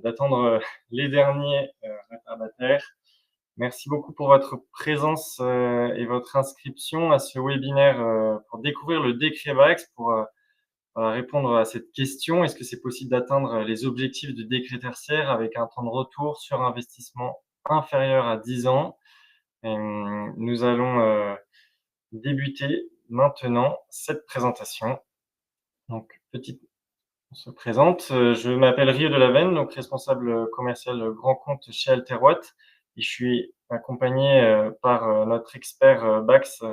d'attendre les derniers retardataires. Merci beaucoup pour votre présence et votre inscription à ce webinaire pour découvrir le décret BAX, pour répondre à cette question. Est-ce que c'est possible d'atteindre les objectifs du décret tertiaire avec un temps de retour sur investissement inférieur à 10 ans? Nous allons débuter maintenant cette présentation. Donc, on se présente. Je m'appelle Rio Delavenne, donc responsable commercial grand compte chez Alterwatt, et je suis accompagné par notre expert BAX,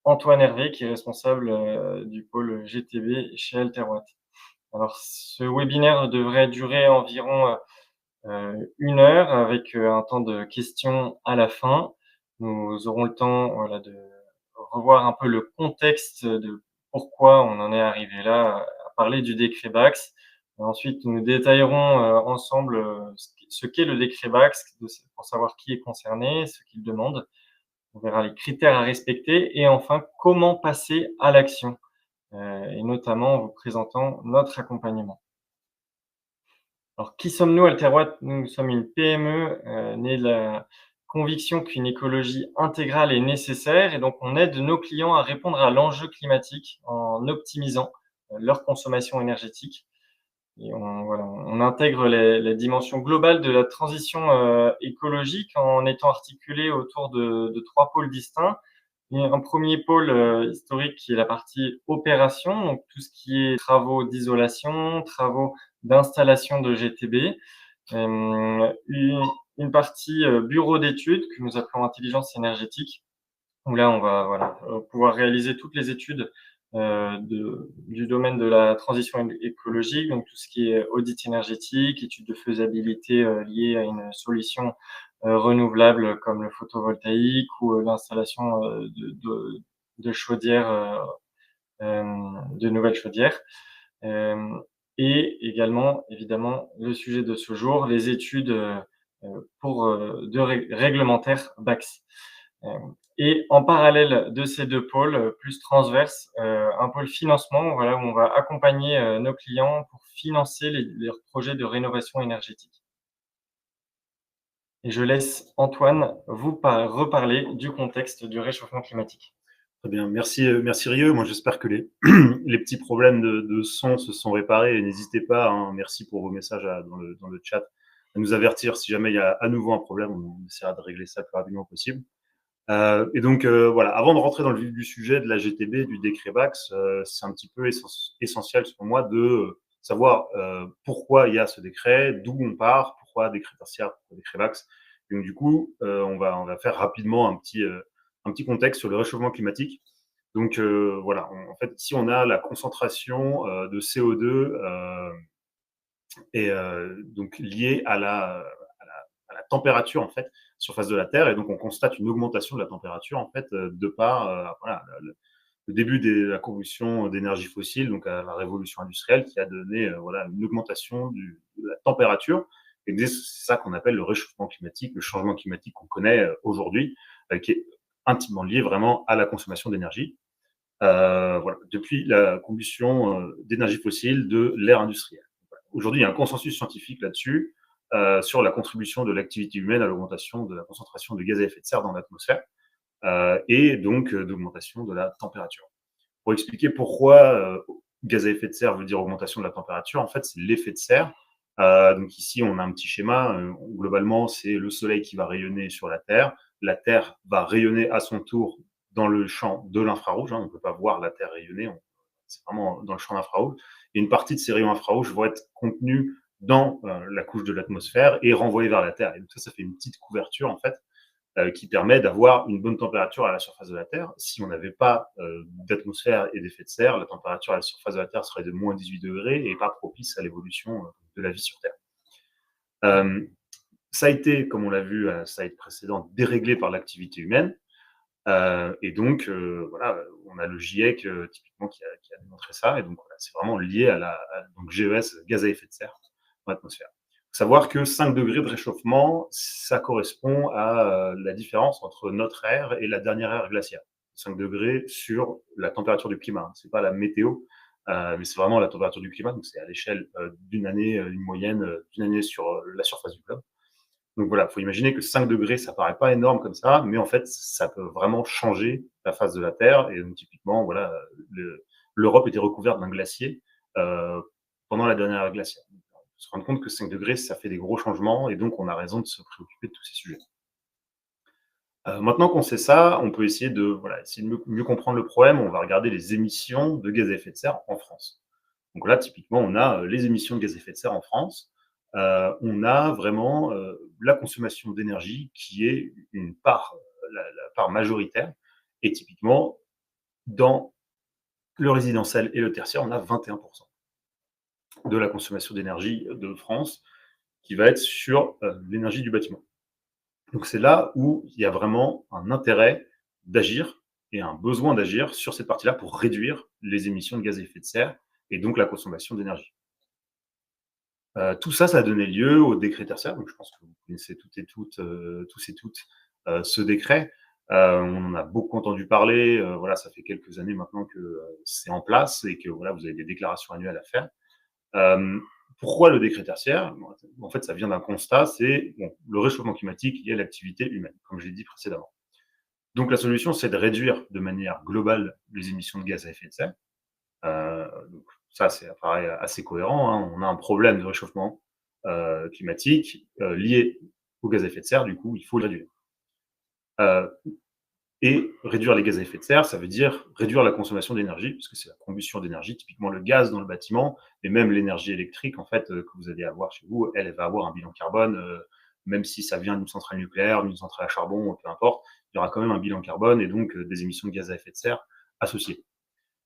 Antoine Hervé, qui est responsable du pôle GTB chez Alterwatt. Alors, ce webinaire devrait durer environ 1 heure avec un temps de questions à la fin. Nous aurons le temps, voilà, de revoir un peu le contexte de pourquoi on en est arrivé là, à parler du décret BAX. Et ensuite, nous détaillerons ensemble ce qu'est le décret BAX, pour savoir qui est concerné, ce qu'il demande. On verra les critères à respecter et enfin, comment passer à l'action, et notamment en vous présentant notre accompagnement. Alors, qui sommes-nous, Alterwatt? Nous sommes une PME née de la conviction qu'une écologie intégrale est nécessaire, et donc on aide nos clients à répondre à l'enjeu climatique en optimisant leur consommation énergétique. Et on intègre les dimensions globales de la transition écologique en étant articulés autour de 3 pôles distincts. Et un premier pôle historique qui est la partie opération, donc tout ce qui est travaux d'isolation, travaux d'installation de GTB. Une partie bureau d'études que nous appelons intelligence énergétique, où là on va pouvoir réaliser toutes les études du domaine de la transition écologique, donc tout ce qui est audit énergétique, études de faisabilité liées à une solution renouvelable comme le photovoltaïque ou l'installation de chaudières, de nouvelles chaudières. Et également, évidemment, le sujet de ce jour, les études réglementaires BAX. Et en parallèle de ces 2 pôles, plus transverses, un pôle financement, voilà, où on va accompagner nos clients pour financer leurs projets de rénovation énergétique. Et je laisse Antoine vous reparler du contexte du réchauffement climatique. Très bien, merci Rieux. Moi, j'espère que les petits problèmes de son se sont réparés, et n'hésitez pas, hein, merci pour vos messages dans le chat, à nous avertir si jamais il y a à nouveau un problème. On essaiera de régler ça le plus rapidement possible. Et donc, voilà, avant de rentrer dans le vif du sujet de la GTB, du décret BAX, c'est un petit peu essentiel selon moi de savoir pourquoi il y a ce décret, d'où on part, pourquoi décret tertiaire, pourquoi décret BAX. Et donc, du coup, on va faire rapidement un petit contexte sur le réchauffement climatique. Donc, voilà, en fait, ici, on a la concentration de CO2 et donc liée à la température, en fait, surface de la Terre. Et donc, on constate une augmentation de la température, en fait, de par voilà, le début de la combustion d'énergie fossile, donc à la révolution industrielle, qui a donné voilà, une augmentation de la température. Et c'est ça qu'on appelle le réchauffement climatique, le changement climatique qu'on connaît aujourd'hui, qui est intimement lié vraiment à la consommation d'énergie. Voilà, depuis la combustion d'énergie fossile de l'ère industrielle. Aujourd'hui, il y a un consensus scientifique là-dessus, sur la contribution de l'activité humaine à l'augmentation de la concentration de gaz à effet de serre dans l'atmosphère, et donc d'augmentation de la température. Pour expliquer pourquoi gaz à effet de serre veut dire augmentation de la température, en fait, c'est l'effet de serre. Donc ici, on a un petit schéma. Globalement, c'est le soleil qui va rayonner sur la Terre va rayonner à son tour dans le champ de l'infrarouge. On ne peut pas voir la Terre rayonner, c'est vraiment dans le champ d'infrarouge. Et une partie de ces rayons infrarouges vont être contenus dans la couche de l'atmosphère et renvoyés vers la Terre. Et donc ça fait une petite couverture, en fait, qui permet d'avoir une bonne température à la surface de la Terre. Si on n'avait pas d'atmosphère et d'effet de serre, la température à la surface de la Terre serait de moins 18 degrés et pas propice à l'évolution de la vie sur Terre. Ça a été, comme on l'a vu à la slide précédente, déréglé par l'activité humaine. Et donc, voilà, on a le GIEC typiquement qui a démontré ça. Et donc, voilà, c'est vraiment lié à donc GES, gaz à effet de serre, dans l'atmosphère. Il faut savoir que 5 degrés de réchauffement, ça correspond à la différence entre notre ère et la dernière ère glaciaire. 5 degrés sur la température du climat. Ce n'est pas la météo, mais c'est vraiment la température du climat, donc c'est à l'échelle d'une année, une moyenne d'une année sur la surface du globe. Donc voilà, il faut imaginer que 5 degrés, ça paraît pas énorme comme ça, mais en fait, ça peut vraiment changer la face de la Terre. Et donc typiquement, voilà, l'Europe était recouverte d'un glacier pendant la dernière ère glaciaire. On se rend compte que 5 degrés, ça fait des gros changements, et donc on a raison de se préoccuper de tous ces sujets. Maintenant qu'on sait ça, on peut essayer de, voilà, essayer de mieux comprendre le problème. On va regarder les émissions de gaz à effet de serre en France. Donc là, typiquement, on a les émissions de gaz à effet de serre en France. On a vraiment la consommation d'énergie qui est une part, la part majoritaire. Et typiquement, dans le résidentiel et le tertiaire, on a 21% de la consommation d'énergie de France qui va être sur l'énergie du bâtiment. Donc c'est là où il y a vraiment un intérêt d'agir et un besoin d'agir sur cette partie-là pour réduire les émissions de gaz à effet de serre et donc la consommation d'énergie. Tout ça, ça a donné lieu au décret tertiaire. Donc je pense que vous connaissez toutes et toutes, tous et toutes, ce décret. On en a beaucoup entendu parler. Voilà, ça fait quelques années maintenant que c'est en place et que voilà, vous avez des déclarations annuelles à faire. Pourquoi le décret tertiaire? En fait, ça vient d'un constat, c'est bon, le réchauffement climatique lié à l'activité humaine, comme j'ai dit précédemment. Donc la solution, c'est de réduire de manière globale les émissions de gaz à effet de serre. Donc ça, ça paraît assez cohérent, hein. On a un problème de réchauffement climatique lié au gaz à effet de serre, du coup, il faut le réduire. Et réduire les gaz à effet de serre, ça veut dire réduire la consommation d'énergie, parce que c'est la combustion d'énergie, typiquement le gaz dans le bâtiment, et même l'énergie électrique, en fait, que vous allez avoir chez vous, elle va avoir un bilan carbone, même si ça vient d'une centrale nucléaire, d'une centrale à charbon, peu importe, il y aura quand même un bilan carbone et donc des émissions de gaz à effet de serre associées.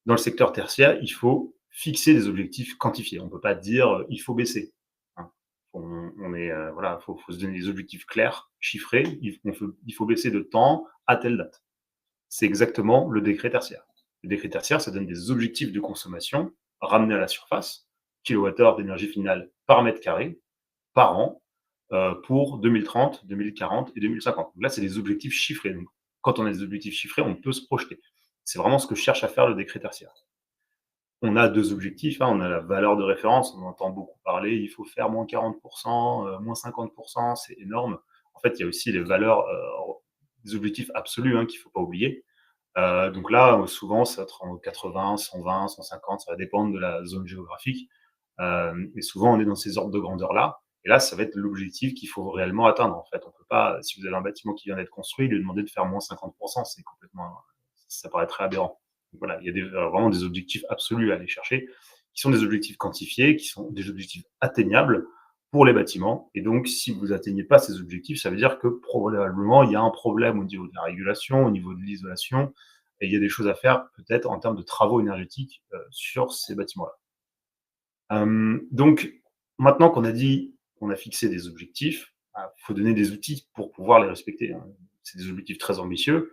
Dans le secteur tertiaire, il faut fixer des objectifs quantifiés. On ne peut pas dire il faut baisser. Hein. Voilà, faut se donner des objectifs clairs, chiffrés. Il faut baisser de temps à telle date. C'est exactement le décret tertiaire. Le décret tertiaire, ça donne des objectifs de consommation ramenés à la surface, kilowattheure d'énergie finale par mètre carré, par an, pour 2030, 2040 et 2050. Donc là, c'est des objectifs chiffrés. Donc, quand on a des objectifs chiffrés, on peut se projeter. C'est vraiment ce que cherche à faire le décret tertiaire. On a deux objectifs, hein, on a la valeur de référence, on entend beaucoup parler, il faut faire moins 40%, moins 50%, c'est énorme. En fait, il y a aussi les valeurs, des objectifs absolus hein, qu'il ne faut pas oublier. Donc là, souvent, ça va être en 80, 120, 150, ça va dépendre de la zone géographique. Et souvent, on est dans ces ordres de grandeur-là. Et là, ça va être l'objectif qu'il faut réellement atteindre. En fait, on peut pas, si vous avez un bâtiment qui vient d'être construit, lui demander de faire moins 50%, c'est complètement, ça paraît très aberrant. Donc voilà, il y a vraiment des objectifs absolus à aller chercher, qui sont des objectifs quantifiés, qui sont des objectifs atteignables pour les bâtiments. Et donc, si vous atteignez pas ces objectifs, ça veut dire que probablement, il y a un problème au niveau de la régulation, au niveau de l'isolation, et il y a des choses à faire peut-être en termes de travaux énergétiques sur ces bâtiments-là. Donc, maintenant qu'on a dit qu'on a fixé des objectifs, il faut donner des outils pour pouvoir les respecter. Hein. C'est des objectifs très ambitieux,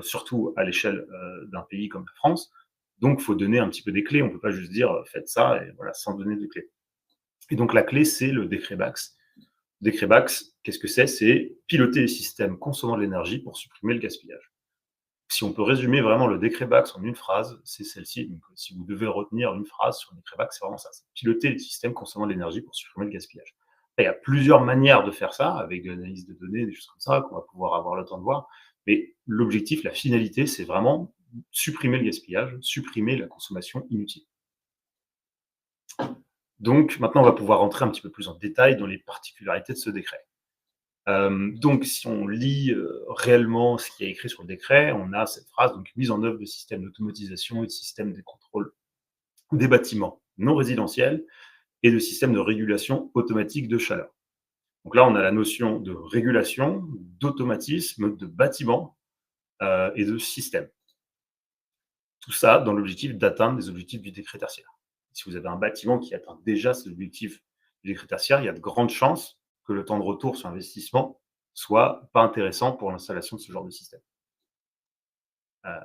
surtout à l'échelle d'un pays comme la France. Donc, il faut donner un petit peu des clés. On ne peut pas juste dire faites ça et voilà, sans donner de clés. Et donc, la clé, c'est le décret BAX. Le décret BAX, qu'est-ce que c'est? C'est piloter les systèmes consommant de l'énergie pour supprimer le gaspillage. Si on peut résumer vraiment le décret BAX en une phrase, c'est celle-ci. Donc, si vous devez retenir une phrase sur le décret BAX, c'est vraiment ça. C'est piloter les systèmes consommant de l'énergie pour supprimer le gaspillage. Après, il y a plusieurs manières de faire ça, avec de l'analyse de données, des choses comme ça, qu'on va pouvoir avoir le temps de voir. Mais l'objectif, la finalité, c'est vraiment supprimer le gaspillage, supprimer la consommation inutile. Donc, maintenant, on va pouvoir rentrer un petit peu plus en détail dans les particularités de ce décret. Donc, si on lit réellement ce qui est écrit sur le décret, on a cette phrase, donc mise en œuvre de systèmes d'automatisation et de systèmes de contrôle des bâtiments non résidentiels et de systèmes de régulation automatique de chaleur. Donc là, on a la notion de régulation, d'automatisme, de bâtiment et de système. Tout ça dans l'objectif d'atteindre les objectifs du décret tertiaire. Si vous avez un bâtiment qui atteint déjà ces objectifs du décret tertiaire, il y a de grandes chances que le temps de retour sur investissement soit pas intéressant pour l'installation de ce genre de système.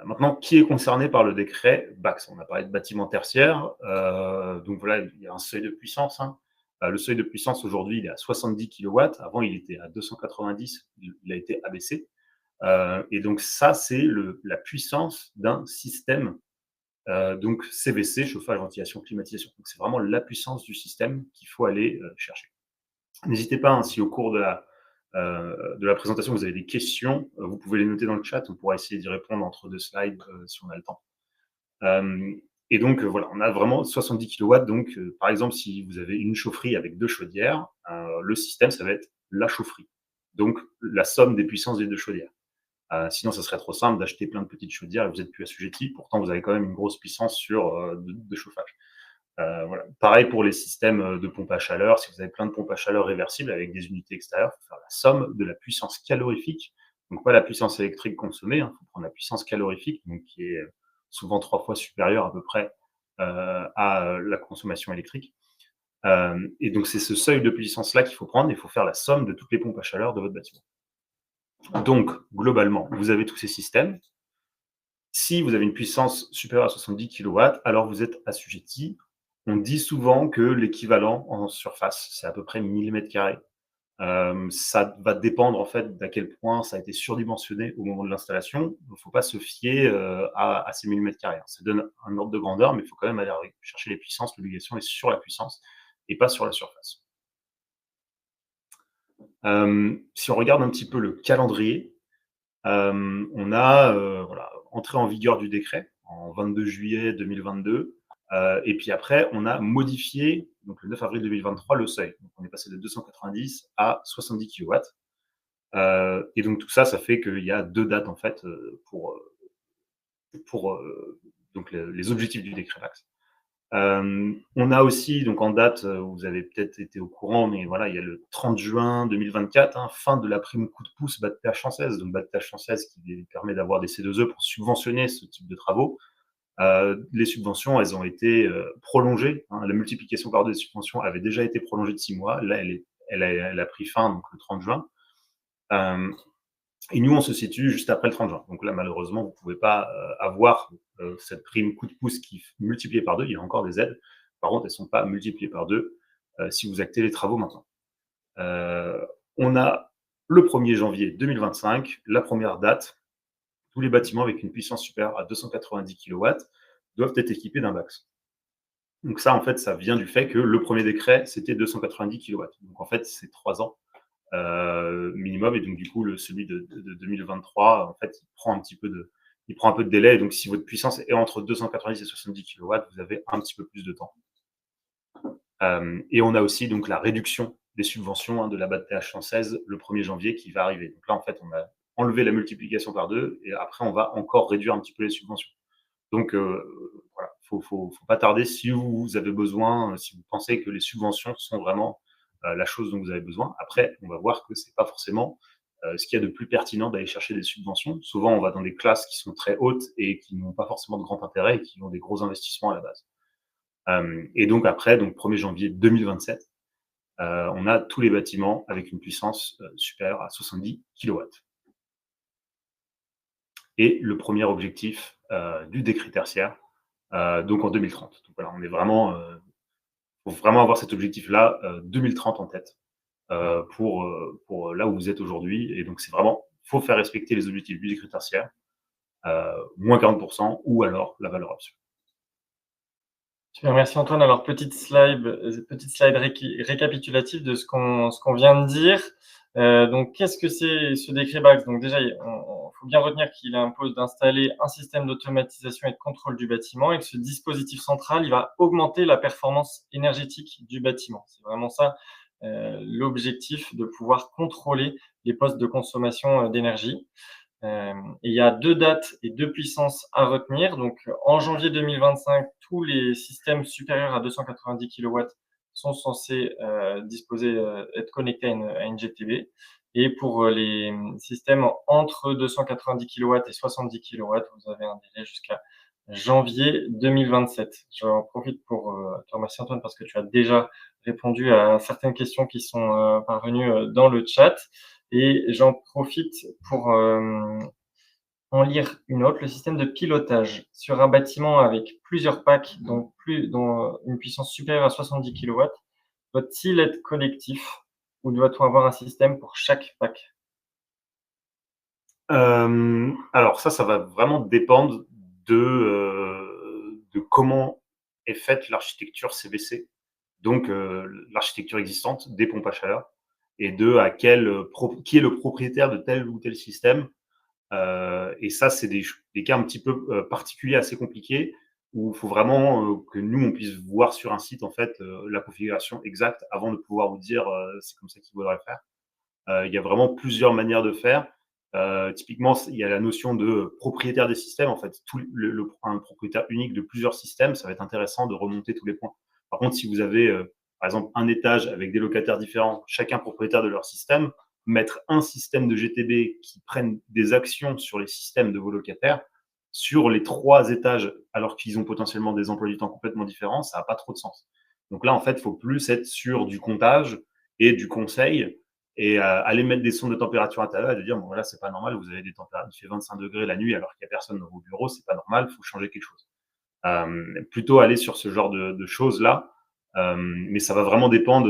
Maintenant, qui est concerné par le décret BAX? On a parlé de bâtiments tertiaires, donc voilà, il y a un seuil de puissance. Hein. Le seuil de puissance aujourd'hui, il est à 70 kW. Avant, il était à 290. Il a été abaissé. Et donc ça, c'est la puissance d'un système Donc CVC, chauffage, ventilation, climatisation. Donc c'est vraiment la puissance du système qu'il faut aller chercher. N'hésitez pas, hein, si au cours de la présentation vous avez des questions, vous pouvez les noter dans le chat, on pourra essayer d'y répondre entre 2 slides si on a le temps. Et donc voilà, on a vraiment 70 kW. Donc par exemple, si vous avez une chaufferie avec 2 chaudières, le système, ça va être la chaufferie. Donc la somme des puissances des 2 chaudières. Sinon, ça serait trop simple d'acheter plein de petites chaudières et vous n'êtes plus assujetti. Pourtant, vous avez quand même une grosse puissance de chauffage. Voilà. Pareil pour les systèmes de pompe à chaleur. Si vous avez plein de pompes à chaleur réversibles avec des unités extérieures, il faut faire la somme de la puissance calorifique. Donc pas la puissance électrique consommée, il faut prendre la puissance calorifique, donc qui est souvent 3 fois supérieure à peu près à la consommation électrique. Et donc c'est ce seuil de puissance-là qu'il faut prendre. Il faut faire la somme de toutes les pompes à chaleur de votre bâtiment. Donc, globalement, vous avez tous ces systèmes. Si vous avez une puissance supérieure à 70 kW, alors vous êtes assujetti. On dit souvent que l'équivalent en surface, c'est à peu près 1000 m². Ça va dépendre en fait d'à quel point ça a été surdimensionné au moment de l'installation. Il ne faut pas se fier à ces 1000 m². Ça donne un ordre de grandeur, mais il faut quand même aller chercher les puissances. L'obligation est sur la puissance et pas sur la surface. Si on regarde un petit peu le calendrier, on a entrée en vigueur du décret en 22 juillet 2022. Et puis après, on a modifié, donc le 9 avril 2023, le seuil. Donc on est passé de 290 à 70 kW. Et donc tout ça, ça fait qu'il y a 2 dates en fait pour donc les objectifs du décret VAX. On a aussi, donc en date, vous avez peut-être été au courant, mais voilà, il y a le 30 juin 2024, fin de la prime coup de pouce bas de péage française. Donc bas de péage française qui permet d'avoir des C2E pour subventionner ce type de travaux. Les subventions, elles ont été prolongées. La multiplication par 2 des subventions avait déjà été prolongée de 6 mois. Là, elle a pris fin donc, le 30 juin. Et nous, on se situe juste après le 30 juin. Donc là, malheureusement, vous ne pouvez pas avoir cette prime coup de pouce qui est multipliée par 2. Il y a encore des aides. Par contre, elles ne sont pas multipliées par 2 si vous actez les travaux maintenant. On a le 1er janvier 2025, la première date. Tous les bâtiments avec une puissance supérieure à 290 kW doivent être équipés d'un BAX. Donc ça, en fait, ça vient du fait que le premier décret, c'était 290 kW. Donc en fait, c'est 3 ans minimum. Et donc du coup, celui de 2023, en fait, il prend un peu de délai. Et donc si votre puissance est entre 290 et 70 kW, vous avez un petit peu plus de temps. Et on a aussi donc la réduction des subventions de la bas de péage française le 1er janvier qui va arriver. Donc là, en fait, on a enlevé la multiplication par 2 et après, on va encore réduire un petit peu les subventions. Donc, voilà, faut pas tarder si vous avez besoin, si vous pensez que les subventions sont vraiment la chose dont vous avez besoin. Après, on va voir que c'est pas forcément ce qu'il y a de plus pertinent d'aller chercher des subventions. Souvent, on va dans des classes qui sont très hautes et qui n'ont pas forcément de grand intérêt et qui ont des gros investissements à la base. Et donc après, donc 1er janvier 2027, on a tous les bâtiments avec une puissance supérieure à 70 kW. Et le premier objectif du décret tertiaire, donc en 2030. Donc voilà, on est vraiment, faut vraiment avoir cet objectif-là, 2030 en tête, pour là où vous êtes aujourd'hui. Et donc c'est vraiment, faut faire respecter les objectifs du décret tertiaire, moins 40% ou alors la valeur absolue. Super, merci Antoine. Alors, petite slide récapitulative de ce qu'on vient de dire. Donc, qu'est-ce que c'est ce décret BAX? Donc déjà, il faut bien retenir qu'il impose d'installer un système d'automatisation et de contrôle du bâtiment et que ce dispositif central, il va augmenter la performance énergétique du bâtiment. C'est vraiment ça l'objectif, de pouvoir contrôler les postes de consommation d'énergie. Et il y a 2 dates et 2 puissances à retenir. Donc, en janvier 2025, tous les systèmes supérieurs à 290 kW sont censés être connectés à une GTB. Et pour les systèmes entre 290 kW et 70 kW, vous avez un délai jusqu'à janvier 2027. J'en profite pour te remercier Antoine parce que tu as déjà répondu à certaines questions qui sont parvenues dans le chat. Et j'en profite pour en lire une autre. Le système de pilotage sur un bâtiment avec plusieurs packs, dont une puissance supérieure à 70 kW, doit-il être collectif ou doit-on avoir un système pour chaque pack? Alors ça va vraiment dépendre de comment est faite l'architecture CVC, donc l'architecture existante des pompes à chaleur, et qui est le propriétaire de tel ou tel système. Et ça, c'est des cas un petit peu particuliers, assez compliqués, où il faut vraiment que nous, on puisse voir sur un site en fait la configuration exacte avant de pouvoir vous dire c'est comme ça qu'il faudrait faire. Il y a vraiment plusieurs manières de faire. Typiquement, il y a la notion de propriétaire des systèmes. En fait, un propriétaire unique de plusieurs systèmes, ça va être intéressant de remonter tous les points. Par contre, si vous avez, par exemple, un étage avec des locataires différents, chacun propriétaire de leur système, mettre un système de GTB qui prenne des actions sur les systèmes de vos locataires, sur les 3 étages, alors qu'ils ont potentiellement des emplois du temps complètement différents, ça n'a pas trop de sens. Donc là, en fait, il faut plus être sur du comptage et du conseil, et aller mettre des sondes de température intérieure et de dire bon là c'est pas normal, vous avez des températures, il fait 25 degrés la nuit alors qu'il n'y a personne dans vos bureaux, c'est pas normal, il faut changer quelque chose. Plutôt aller sur ce genre de choses là, mais ça va vraiment dépendre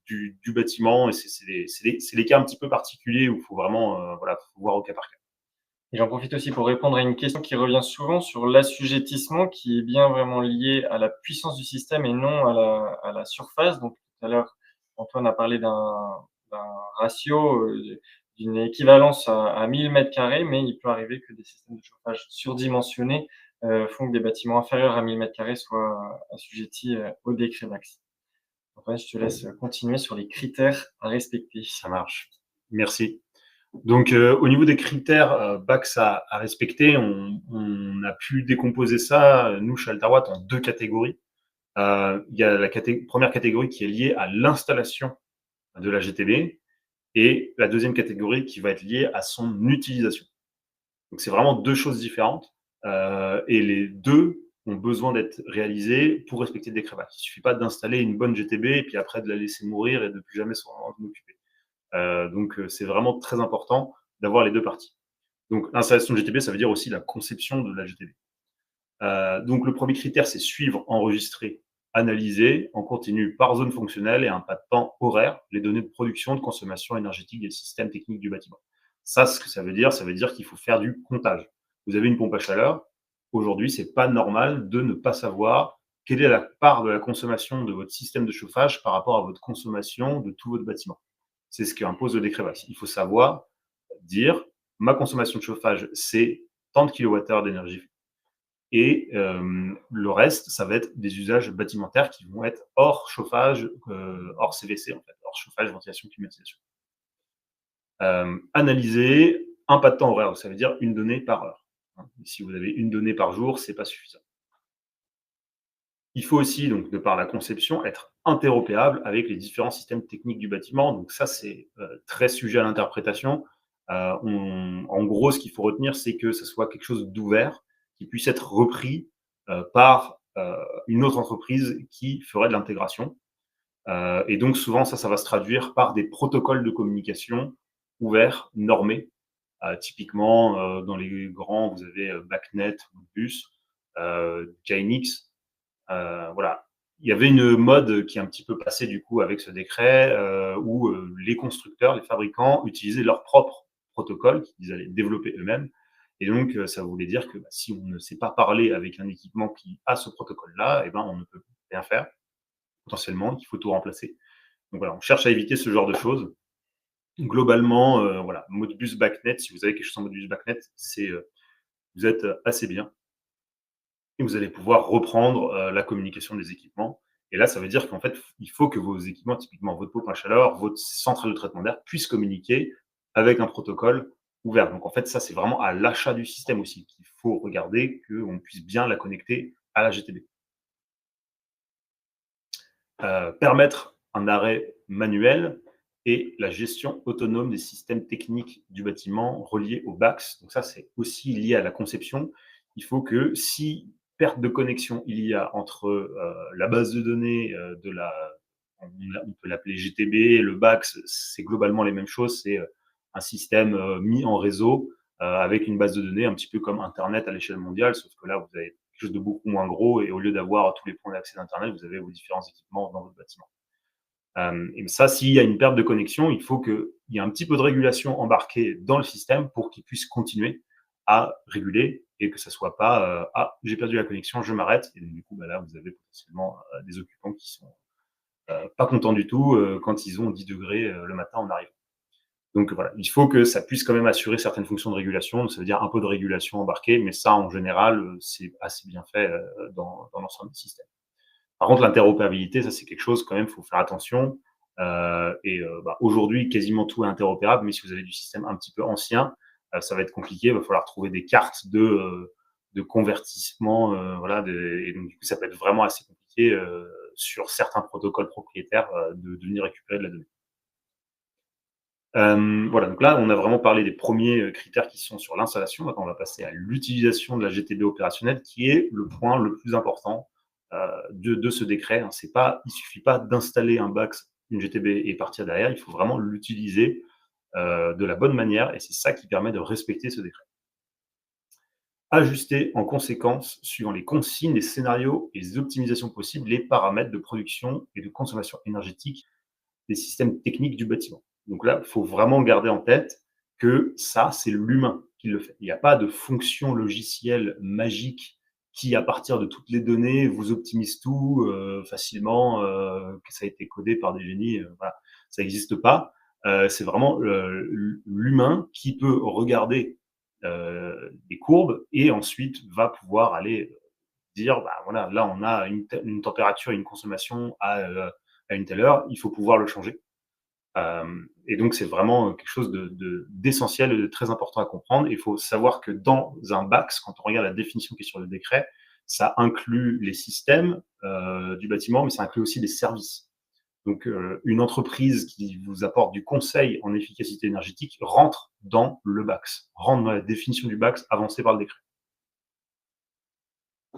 du bâtiment, et c'est des cas un petit peu particuliers où il faut vraiment voilà, faut voir au cas par cas. Et j'en profite aussi pour répondre à une question qui revient souvent sur l'assujettissement, qui est bien vraiment lié à la puissance du système et non à la surface. Donc tout à l'heure, Antoine a parlé d'un ratio, d'une équivalence à 1000 m², mais il peut arriver que des systèmes de chauffage surdimensionnés font que des bâtiments inférieurs à 1000 m² soient assujettis au décret BAX. Antoine, je te laisse continuer sur les critères à respecter. Ça marche. Merci. Donc, au niveau des critères BAX à respecter, on a pu décomposer ça, nous, chez Altawatt, en 2 catégories. Il y a la première catégorie qui est liée à l'installation de la GTB, et la deuxième catégorie qui va être liée à son utilisation. Donc, c'est vraiment 2 choses différentes, et les 2 ont besoin d'être réalisés pour respecter le décret BAX. Il ne suffit pas d'installer une bonne GTB et puis après de la laisser mourir et de plus jamais s'en occuper. Donc, c'est vraiment très important d'avoir les 2 parties. Donc, l'installation de GTB, ça veut dire aussi la conception de la GTB. Donc, le premier critère, c'est suivre, enregistrer, analyser en continu par zone fonctionnelle et un pas de temps horaire les données de production, de consommation énergétique des systèmes techniques du bâtiment. Ça, ce que ça veut dire qu'il faut faire du comptage. Vous avez une pompe à chaleur. Aujourd'hui, c'est pas normal de ne pas savoir quelle est la part de la consommation de votre système de chauffage par rapport à votre consommation de tout votre bâtiment. C'est ce qu'impose le décret BAX. Il faut savoir dire ma consommation de chauffage, c'est tant de kilowattheures d'énergie. Et le reste, ça va être des usages bâtimentaires qui vont être hors chauffage, hors CVC, en fait, hors chauffage, ventilation, climatisation. Analyser un pas de temps horaire, ça veut dire une donnée par heure. Si vous avez une donnée par jour, c'est pas suffisant. Il faut aussi, donc, de par la conception, être interopérable avec les différents systèmes techniques du bâtiment. Donc ça, c'est très sujet à l'interprétation. En gros, ce qu'il faut retenir, c'est que ce soit quelque chose d'ouvert, qui puisse être repris par une autre entreprise qui ferait de l'intégration. Et donc souvent, ça va se traduire par des protocoles de communication ouverts, normés. Typiquement, dans les grands, vous avez BACnet, Modbus, KNX. Voilà. Il y avait une mode qui est un petit peu passée du coup avec ce décret où les constructeurs, les fabricants utilisaient leur propre protocole qu'ils allaient développer eux-mêmes. Et donc, ça voulait dire que si on ne sait pas parler avec un équipement qui a ce protocole-là, eh ben, on ne peut rien faire. Potentiellement, il faut tout remplacer. Donc voilà, on cherche à éviter ce genre de choses. Globalement, voilà, Modbus BACnet, si vous avez quelque chose en Modbus BACnet, vous êtes assez bien. Et vous allez pouvoir reprendre la communication des équipements. Et là, ça veut dire qu'en fait, il faut que vos équipements, typiquement votre pompe à chaleur, votre centrale de traitement d'air, puissent communiquer avec un protocole ouvert. Donc en fait, ça, c'est vraiment à l'achat du système aussi qu'il faut regarder qu'on puisse bien la connecter à la GTB. Permettre un arrêt manuel et la gestion autonome des systèmes techniques du bâtiment reliés au BAX. Donc ça, c'est aussi lié à la conception. Il faut que si perte de connexion il y a entre la base de données on peut l'appeler GTB, le BAX, c'est globalement les mêmes choses. C'est un système mis en réseau avec une base de données un petit peu comme Internet à l'échelle mondiale, sauf que là, vous avez quelque chose de beaucoup moins gros, et au lieu d'avoir tous les points d'accès d'Internet, vous avez vos différents équipements dans votre bâtiment. Et ça, s'il y a une perte de connexion, il faut qu'il y ait un petit peu de régulation embarquée dans le système pour qu'il puisse continuer à réguler et que ça soit pas ah, j'ai perdu la connexion, je m'arrête. Et donc, du coup, là, vous avez potentiellement des occupants qui sont pas contents du tout quand ils ont 10 degrés le matin en arrivant. Donc voilà, il faut que ça puisse quand même assurer certaines fonctions de régulation. Donc, ça veut dire un peu de régulation embarquée, mais ça, en général, c'est assez bien fait dans l'ensemble du système. Par contre, l'interopérabilité, ça, c'est quelque chose quand même, il faut faire attention. Aujourd'hui, quasiment tout est interopérable, mais si vous avez du système un petit peu ancien, ça va être compliqué. Il va falloir trouver des cartes de convertissement, et donc du coup, ça peut être vraiment assez compliqué sur certains protocoles propriétaires de venir récupérer de la donnée. Voilà, donc là, on a vraiment parlé des premiers critères qui sont sur l'installation. Maintenant, on va passer à l'utilisation de la GTB opérationnelle, qui est le point le plus important de ce décret. Il ne suffit pas d'installer un BACS, une GTB et partir derrière. Il faut vraiment l'utiliser de la bonne manière, et c'est ça qui permet de respecter ce décret. Ajuster en conséquence, suivant les consignes, les scénarios et les optimisations possibles, les paramètres de production et de consommation énergétique des systèmes techniques du bâtiment. Donc là, il faut vraiment garder en tête que ça, c'est l'humain qui le fait. Il n'y a pas de fonction logicielle magique qui, à partir de toutes les données, vous optimise tout facilement, que ça a été codé par des génies. Voilà. Ça n'existe pas. C'est vraiment l'humain qui peut regarder des courbes et ensuite va pouvoir aller dire, voilà, là, on a une température et une consommation à une telle heure, il faut pouvoir le changer. Et donc, c'est vraiment quelque chose d'essentiel et de très important à comprendre. Il faut savoir que dans un BACS, quand on regarde la définition qui est sur le décret, ça inclut les systèmes du bâtiment, mais ça inclut aussi les services. Donc, une entreprise qui vous apporte du conseil en efficacité énergétique rentre dans le BACS, rentre dans la définition du BACS avancée par le décret.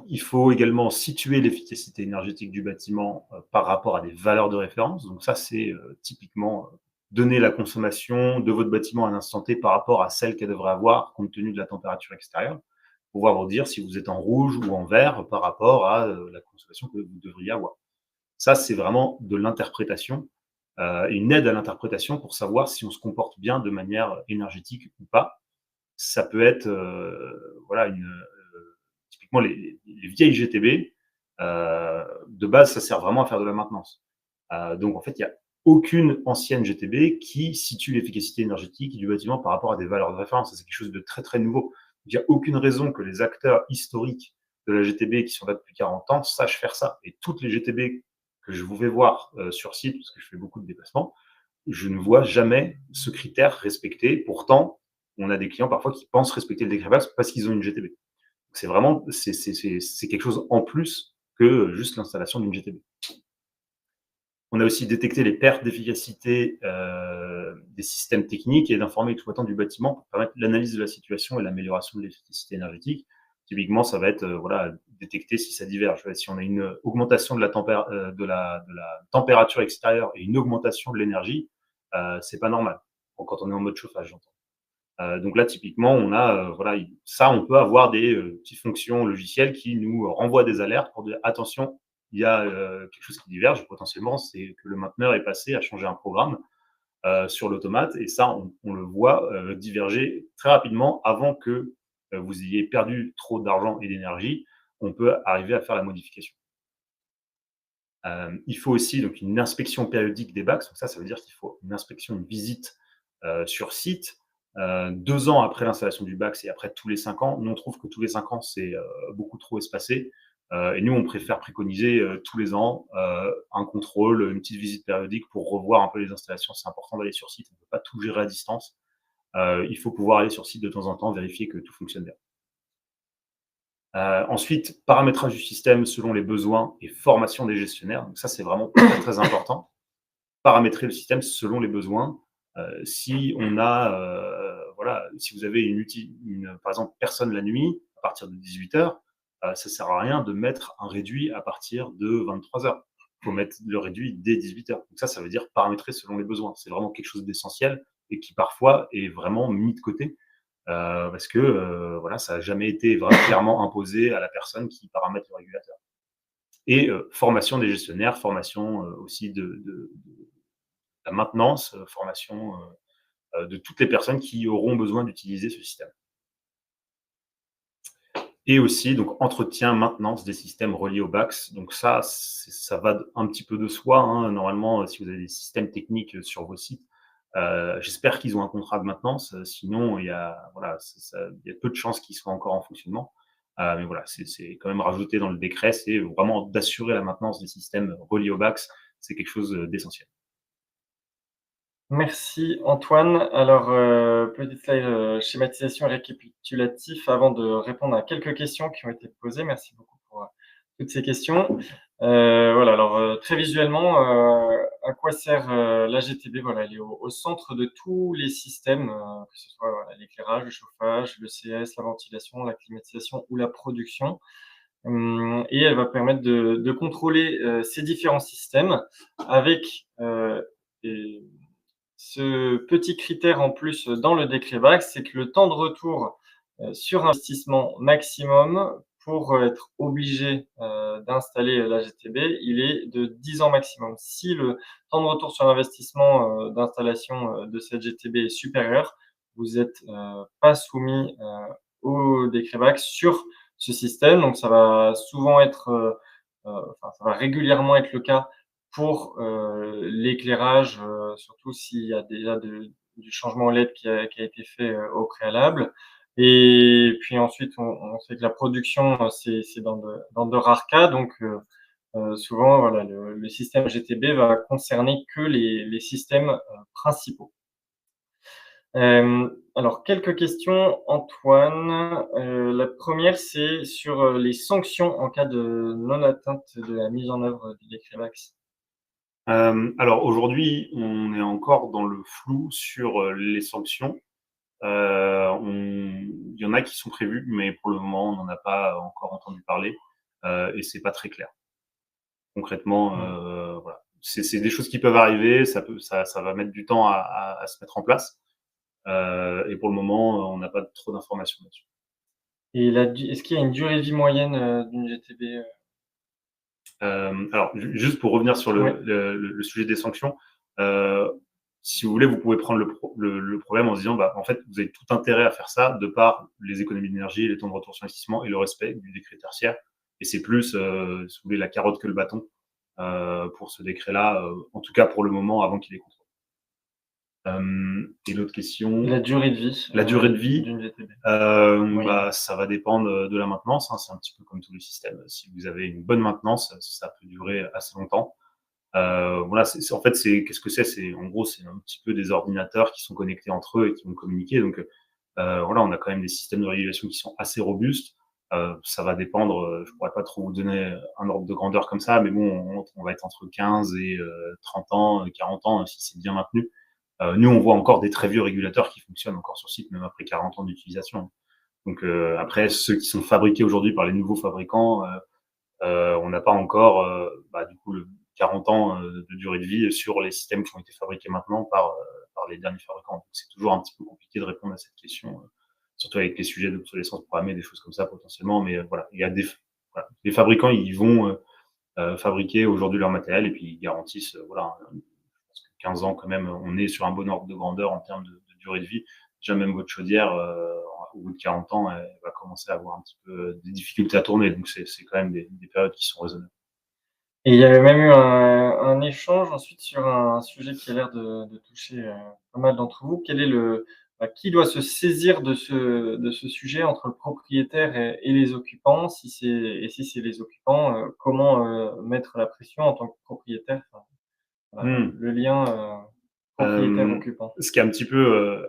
Il faut également situer l'efficacité énergétique du bâtiment par rapport à des valeurs de référence. Donc ça, c'est typiquement donner la consommation de votre bâtiment à un instant T par rapport à celle qu'elle devrait avoir compte tenu de la température extérieure. Pouvoir vous dire si vous êtes en rouge ou en vert par rapport à la consommation que vous devriez avoir. Ça, c'est vraiment de l'interprétation, une aide à l'interprétation pour savoir si on se comporte bien de manière énergétique ou pas. Ça peut être typiquement les vieilles GTB, de base, ça sert vraiment à faire de la maintenance. Donc, en fait, il n'y a aucune ancienne GTB qui situe l'efficacité énergétique du bâtiment par rapport à des valeurs de référence. C'est quelque chose de très, très nouveau. Il n'y a aucune raison que les acteurs historiques de la GTB qui sont là depuis 40 ans sachent faire ça. Et toutes les GTB que je vous vais voir sur site, parce que je fais beaucoup de déplacements, je ne vois jamais ce critère respecté. Pourtant, on a des clients parfois qui pensent respecter le décret BACS parce qu'ils ont une GTB. C'est vraiment c'est quelque chose en plus que juste l'installation d'une GTB. On a aussi détecté les pertes d'efficacité des systèmes techniques et d'informer l'exploitant du bâtiment pour permettre l'analyse de la situation et l'amélioration de l'efficacité énergétique. Typiquement, ça va être détecter si ça diverge. Si on a une augmentation de la température extérieure et une augmentation de l'énergie, c'est pas normal. Bon, quand on est en mode chauffage, j'entends. Donc là, typiquement, on a ça, on peut avoir des petites fonctions logicielles qui nous renvoient des alertes pour dire attention, il y a quelque chose qui diverge potentiellement, c'est que le mainteneur est passé à changer un programme sur l'automate, et ça, on le voit diverger très rapidement avant que vous ayez perdu trop d'argent et d'énergie. On peut arriver à faire la modification. Il faut aussi donc une inspection périodique des BACS. Donc ça veut dire qu'il faut une inspection, une visite sur site 2 ans après l'installation du BACS et après tous les 5 ans. Nous, on trouve que tous les 5 ans, c'est beaucoup trop espacé. Et nous, on préfère préconiser tous les ans un contrôle, une petite visite périodique pour revoir un peu les installations. C'est important d'aller sur site. On ne peut pas tout gérer à distance. Il faut pouvoir aller sur site de temps en temps, vérifier que tout fonctionne bien. Ensuite, paramétrage du système selon les besoins et formation des gestionnaires. Donc ça, c'est vraiment très, très important. Paramétrer le système selon les besoins. Si on a, si vous avez par exemple, personne la nuit, à partir de 18h, ça ne sert à rien de mettre un réduit à partir de 23h. Il faut mettre le réduit dès 18h. Donc ça veut dire paramétrer selon les besoins. C'est vraiment quelque chose d'essentiel et qui parfois est vraiment mis de côté parce que ça n'a jamais été vraiment clairement imposé à la personne qui paramètre le régulateur. Et formation des gestionnaires, formation aussi de la maintenance, formation de toutes les personnes qui auront besoin d'utiliser ce système. Et aussi, donc, entretien, maintenance des systèmes reliés au BACS. Donc ça va un petit peu de soi, hein. Normalement, si vous avez des systèmes techniques sur vos sites, j'espère qu'ils ont un contrat de maintenance. Sinon, il y a peu de chances qu'ils soient encore en fonctionnement. Mais voilà, c'est quand même rajouté dans le décret, c'est vraiment d'assurer la maintenance des systèmes reliés au BACS. C'est quelque chose d'essentiel. Merci Antoine. Alors, petite slide, schématisation et récapitulatif avant de répondre à quelques questions qui ont été posées. Merci beaucoup pour, toutes ces questions. Voilà, alors, très visuellement, à quoi sert, la GTB? Voilà, elle est au centre de tous les systèmes, que ce soit, voilà, l'éclairage, le chauffage, le CS, la ventilation, la climatisation ou la production. Et elle va permettre de contrôler, ces différents systèmes avec, des ce petit critère en plus dans le décret BACS, c'est que le temps de retour, sur investissement maximum pour, être obligé, d'installer, la GTB, il est de 10 ans maximum. Si le temps de retour sur investissement, d'installation, de cette GTB est supérieur, vous êtes, pas soumis, au décret BACS sur ce système. Donc ça va souvent être, enfin ça va régulièrement être le cas pour, l'éclairage, surtout s'il y a déjà du changement LED qui a été fait, au préalable. Et puis ensuite, on sait que la production, c'est dans de rares cas, donc souvent, voilà, le système GTB va concerner que les systèmes, principaux. Alors quelques questions, Antoine. La première, c'est sur, les sanctions en cas de non-atteinte de la mise en œuvre du décret BACS. Alors aujourd'hui, on est encore dans le flou sur les sanctions. Il y en a qui sont prévues, mais pour le moment, on n'en a pas encore entendu parler et c'est pas très clair. Concrètement, voilà. C'est des choses qui peuvent arriver, ça va mettre du temps à se mettre en place. Et pour le moment, on n'a pas trop d'informations là-dessus. Et est-ce qu'il y a une durée de vie moyenne, d'une GTB? Alors, juste pour revenir sur Ouais. le sujet des sanctions, euh, si vous voulez, vous pouvez prendre le problème en se disant, bah, en fait, vous avez tout intérêt à faire ça de par les économies d'énergie, les temps de retour sur investissement et le respect du décret tertiaire. Et c'est plus, si vous voulez, la carotte que le bâton pour ce décret-là, en tout cas pour le moment, avant qu'il ait contrôle. Et l'autre question, La durée de vie, la durée de vie, d'une GTB? bah, ça va dépendre de la maintenance, hein. C'est un petit peu comme tous les systèmes. Si vous avez une bonne maintenance, ça peut durer assez longtemps. Voilà, en fait, qu'est-ce que c'est? En gros, c'est un petit peu des ordinateurs qui sont connectés entre eux et qui vont communiquer. Donc, voilà, on a quand même des systèmes de régulation qui sont assez robustes. Ça va dépendre, je pourrais pas trop vous donner un ordre de grandeur comme ça, mais bon, on va être entre 15 et 30 ans, 40 ans, si c'est bien maintenu. Nous, on voit encore des très vieux régulateurs qui fonctionnent encore sur site, même après 40 ans d'utilisation. Donc, après, ceux qui sont fabriqués aujourd'hui par les nouveaux fabricants, on n'a pas encore, bah, du coup, le 40 ans de durée de vie sur les systèmes qui ont été fabriqués maintenant par les derniers fabricants. Donc, c'est toujours un petit peu compliqué de répondre à cette question, surtout avec les sujets d'obsolescence programmée, des choses comme ça potentiellement. Mais voilà, il y a voilà, les fabricants, ils vont fabriquer aujourd'hui leur matériel et puis ils garantissent, voilà, 15 ans quand même, on est sur un bon ordre de grandeur en termes de durée de vie. Déjà, même votre chaudière, au bout de 40 ans, elle va commencer à avoir un petit peu des difficultés à tourner. Donc, c'est quand même des périodes qui sont raisonnables. Et il y avait même eu un échange ensuite sur un sujet qui a l'air de toucher, pas mal d'entre vous. Qui doit se saisir de ce sujet entre le propriétaire et les occupants? Si c'est les occupants, comment, mettre la pression en tant que propriétaire? Enfin, voilà, le lien, propriétaire-occupant. Ce qui est un petit peu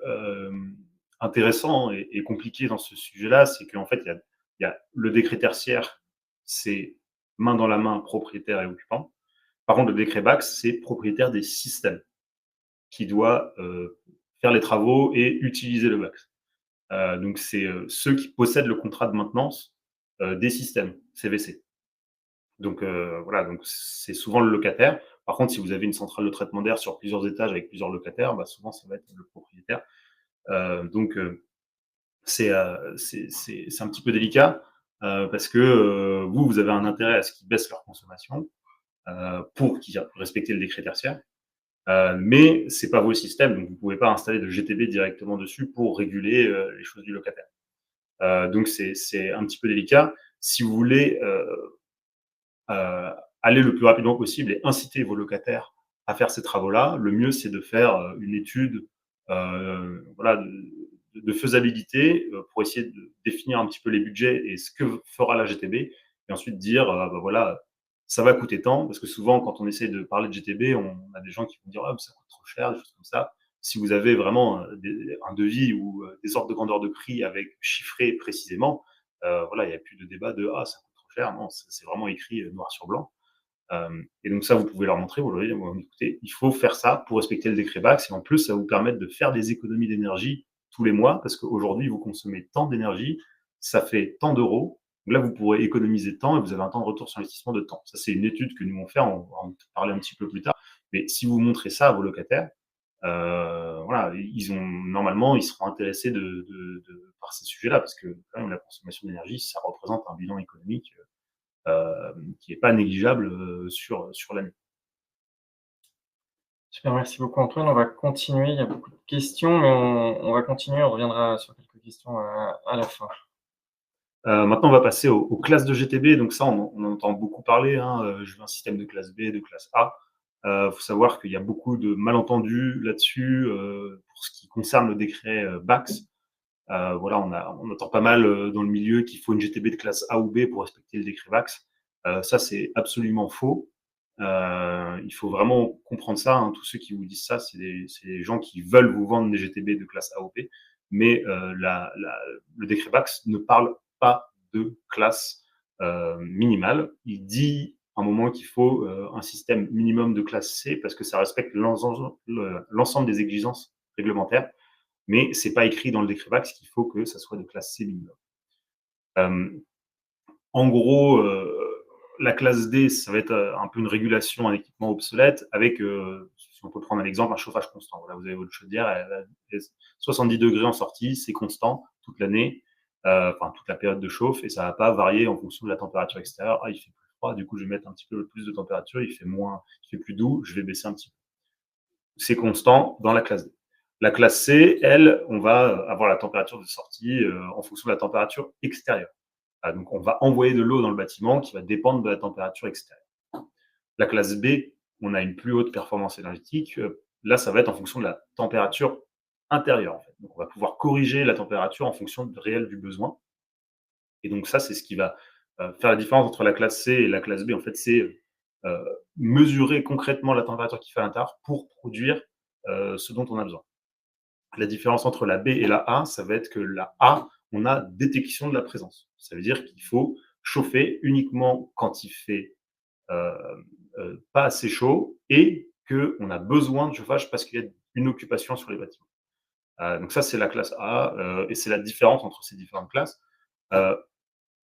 intéressant et compliqué dans ce sujet-là, c'est qu'en fait, il y a le décret tertiaire, c'est main dans la main, propriétaire et occupant. Par contre, le décret BACS, c'est propriétaire des systèmes qui doit faire les travaux et utiliser le BACS. Donc, c'est ceux qui possèdent le contrat de maintenance des systèmes CVC. Donc, voilà, donc c'est souvent le locataire. Par contre, si vous avez une centrale de traitement d'air sur plusieurs étages avec plusieurs locataires, bah, souvent, ça va être le propriétaire. Donc, c'est un petit peu délicat parce que vous avez un intérêt à ce qu'ils baissent leur consommation pour qu'ils respectent le décret tertiaire. Mais c'est pas vos systèmes, donc vous pouvez pas installer de GTB directement dessus pour réguler les choses du locataire. Donc c'est un petit peu délicat. Si vous voulez aller le plus rapidement possible et inciter vos locataires à faire ces travaux-là, le mieux c'est de faire une étude voilà, de faisabilité pour essayer de définir un petit peu les budgets et ce que fera la GTB, et ensuite dire bah voilà, ça va coûter tant, parce que souvent quand on essaie de parler de GTB, on a des gens qui vont dire ah, ça coûte trop cher, des choses comme ça. Si vous avez vraiment un devis ou des ordres de grandeur de prix avec chiffré précisément, voilà, il n'y a plus de débat de ah, ça coûte trop cher. Non, c'est vraiment écrit noir sur blanc. Et donc ça, vous pouvez leur montrer, vous leur dites, écoutez, il faut faire ça pour respecter le décret Bax, et en plus, ça va vous permettre de faire des économies d'énergie tous les mois, parce qu'aujourd'hui, vous consommez tant d'énergie, ça fait tant d'euros. Donc là, vous pourrez économiser tant et vous avez un temps de retour sur investissement de temps. Ça, c'est une étude que nous on fait, on va en parler un petit peu plus tard. Mais si vous montrez ça à vos locataires, voilà, normalement, ils seront intéressés par ces sujets-là, parce que quand même, la consommation d'énergie, ça représente un bilan économique qui n'est pas négligeable sur l'année. Super, merci beaucoup Antoine. On va continuer. Il y a beaucoup de questions, mais on va continuer. On reviendra sur quelques questions à la fin. Maintenant, on va passer aux classes de GTB. Donc ça, on en entend beaucoup parler. Je veux un système de classe B, de classe A. Faut savoir qu'il y a beaucoup de malentendus là-dessus pour ce qui concerne le décret Bax. Voilà, on entend pas mal dans le milieu qu'il faut une GTB de classe A ou B pour respecter le décret Bax. Ça, c'est absolument faux. Il faut vraiment comprendre ça. Tous ceux qui vous disent ça, c'est des gens qui veulent vous vendre des GTB de classe A ou B. Mais le décret Bax ne parle pas de classe minimale. Il dit à un moment qu'il faut un système minimum de classe C parce que ça respecte l'ensemble des exigences réglementaires, mais c'est pas écrit dans le décret Bax qu'il faut que ça soit de classe C minimum. En gros, la classe D, ça va être un peu une régulation, un équipement obsolète avec, si on peut prendre un exemple, un chauffage constant. Voilà, vous avez votre chaudière, elle a 70 degrés en sortie, c'est constant toute l'année, enfin toute la période de chauffe, et ça va pas varier en fonction de la température extérieure. Ah, il fait plus froid, du coup je vais mettre un petit peu plus de température, il fait plus doux, je vais baisser un petit peu. C'est constant dans la classe D. La classe C, elle, on va avoir la température de sortie en fonction de la température extérieure. Donc, on va envoyer de l'eau dans le bâtiment qui va dépendre de la température extérieure. La classe B, on a une plus haute performance énergétique. Là, ça va être en fonction de la température intérieure. En fait. Donc, on va pouvoir corriger la température en fonction réelle du besoin. Et donc, ça, c'est ce qui va faire la différence entre la classe C et la classe B. En fait, c'est mesurer concrètement la température qu'il fait à l'intérieur pour produire ce dont on a besoin. La différence entre la B et la A, ça va être que la A, on a détection de la présence. Ça veut dire qu'il faut chauffer uniquement quand il fait pas assez chaud et qu'on a besoin de chauffage parce qu'il y a une occupation sur les bâtiments. Donc ça, c'est la classe A et c'est la différence entre ces différentes classes.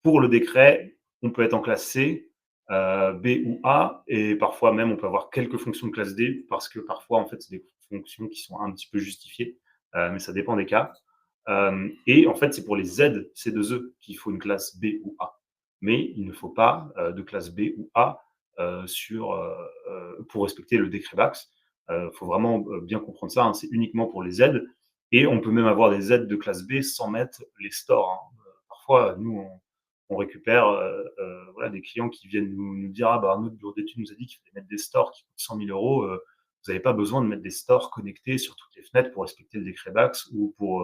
Pour le décret, on peut être en classe C, B ou A, et parfois même on peut avoir quelques fonctions de classe D parce que parfois, en fait, c'est des fonctions qui sont un petit peu justifiées, mais ça dépend des cas. Et en fait, c'est pour les Z, C2E qu'il faut une classe B ou A. Mais il ne faut pas de classe B ou A pour respecter le décret Bax. Il faut vraiment bien comprendre ça. C'est uniquement pour les Z. Et on peut même avoir des Z de classe B sans mettre les stores. Parfois, nous, on récupère voilà, des clients qui viennent nous dire ah, bah, notre bureau d'études nous a dit qu'il fallait mettre des stores qui coûtent 100 000 euros. Vous n'avez pas besoin de mettre des stores connectés sur toutes les fenêtres pour respecter le décret Bax ou pour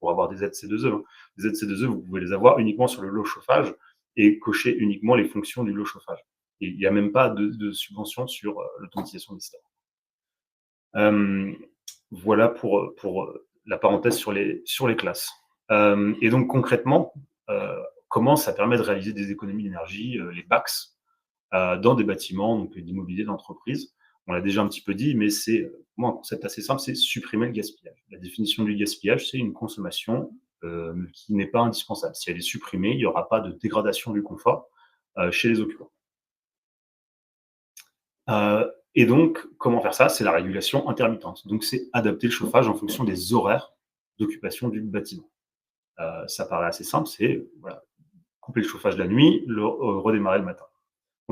avoir des ZC2E. Les ZC2E, vous pouvez les avoir uniquement sur le lot chauffage et cocher uniquement les fonctions du lot chauffage. Et il n'y a même pas de subvention sur l'automatisation des stores. Voilà pour la parenthèse sur les classes. Et donc concrètement, comment ça permet de réaliser des économies d'énergie, les BAX, dans des bâtiments, donc d'immobilier d'entreprise. On l'a déjà un petit peu dit, mais c'est un concept assez simple, c'est supprimer le gaspillage. La définition du gaspillage, c'est une consommation qui n'est pas indispensable. Si elle est supprimée, il n'y aura pas de dégradation du confort chez les occupants. Et donc, comment faire ça? C'est la régulation intermittente. Donc, c'est adapter le chauffage en fonction des horaires d'occupation du bâtiment. Ça paraît assez simple, c'est voilà, couper le chauffage la nuit, redémarrer le matin.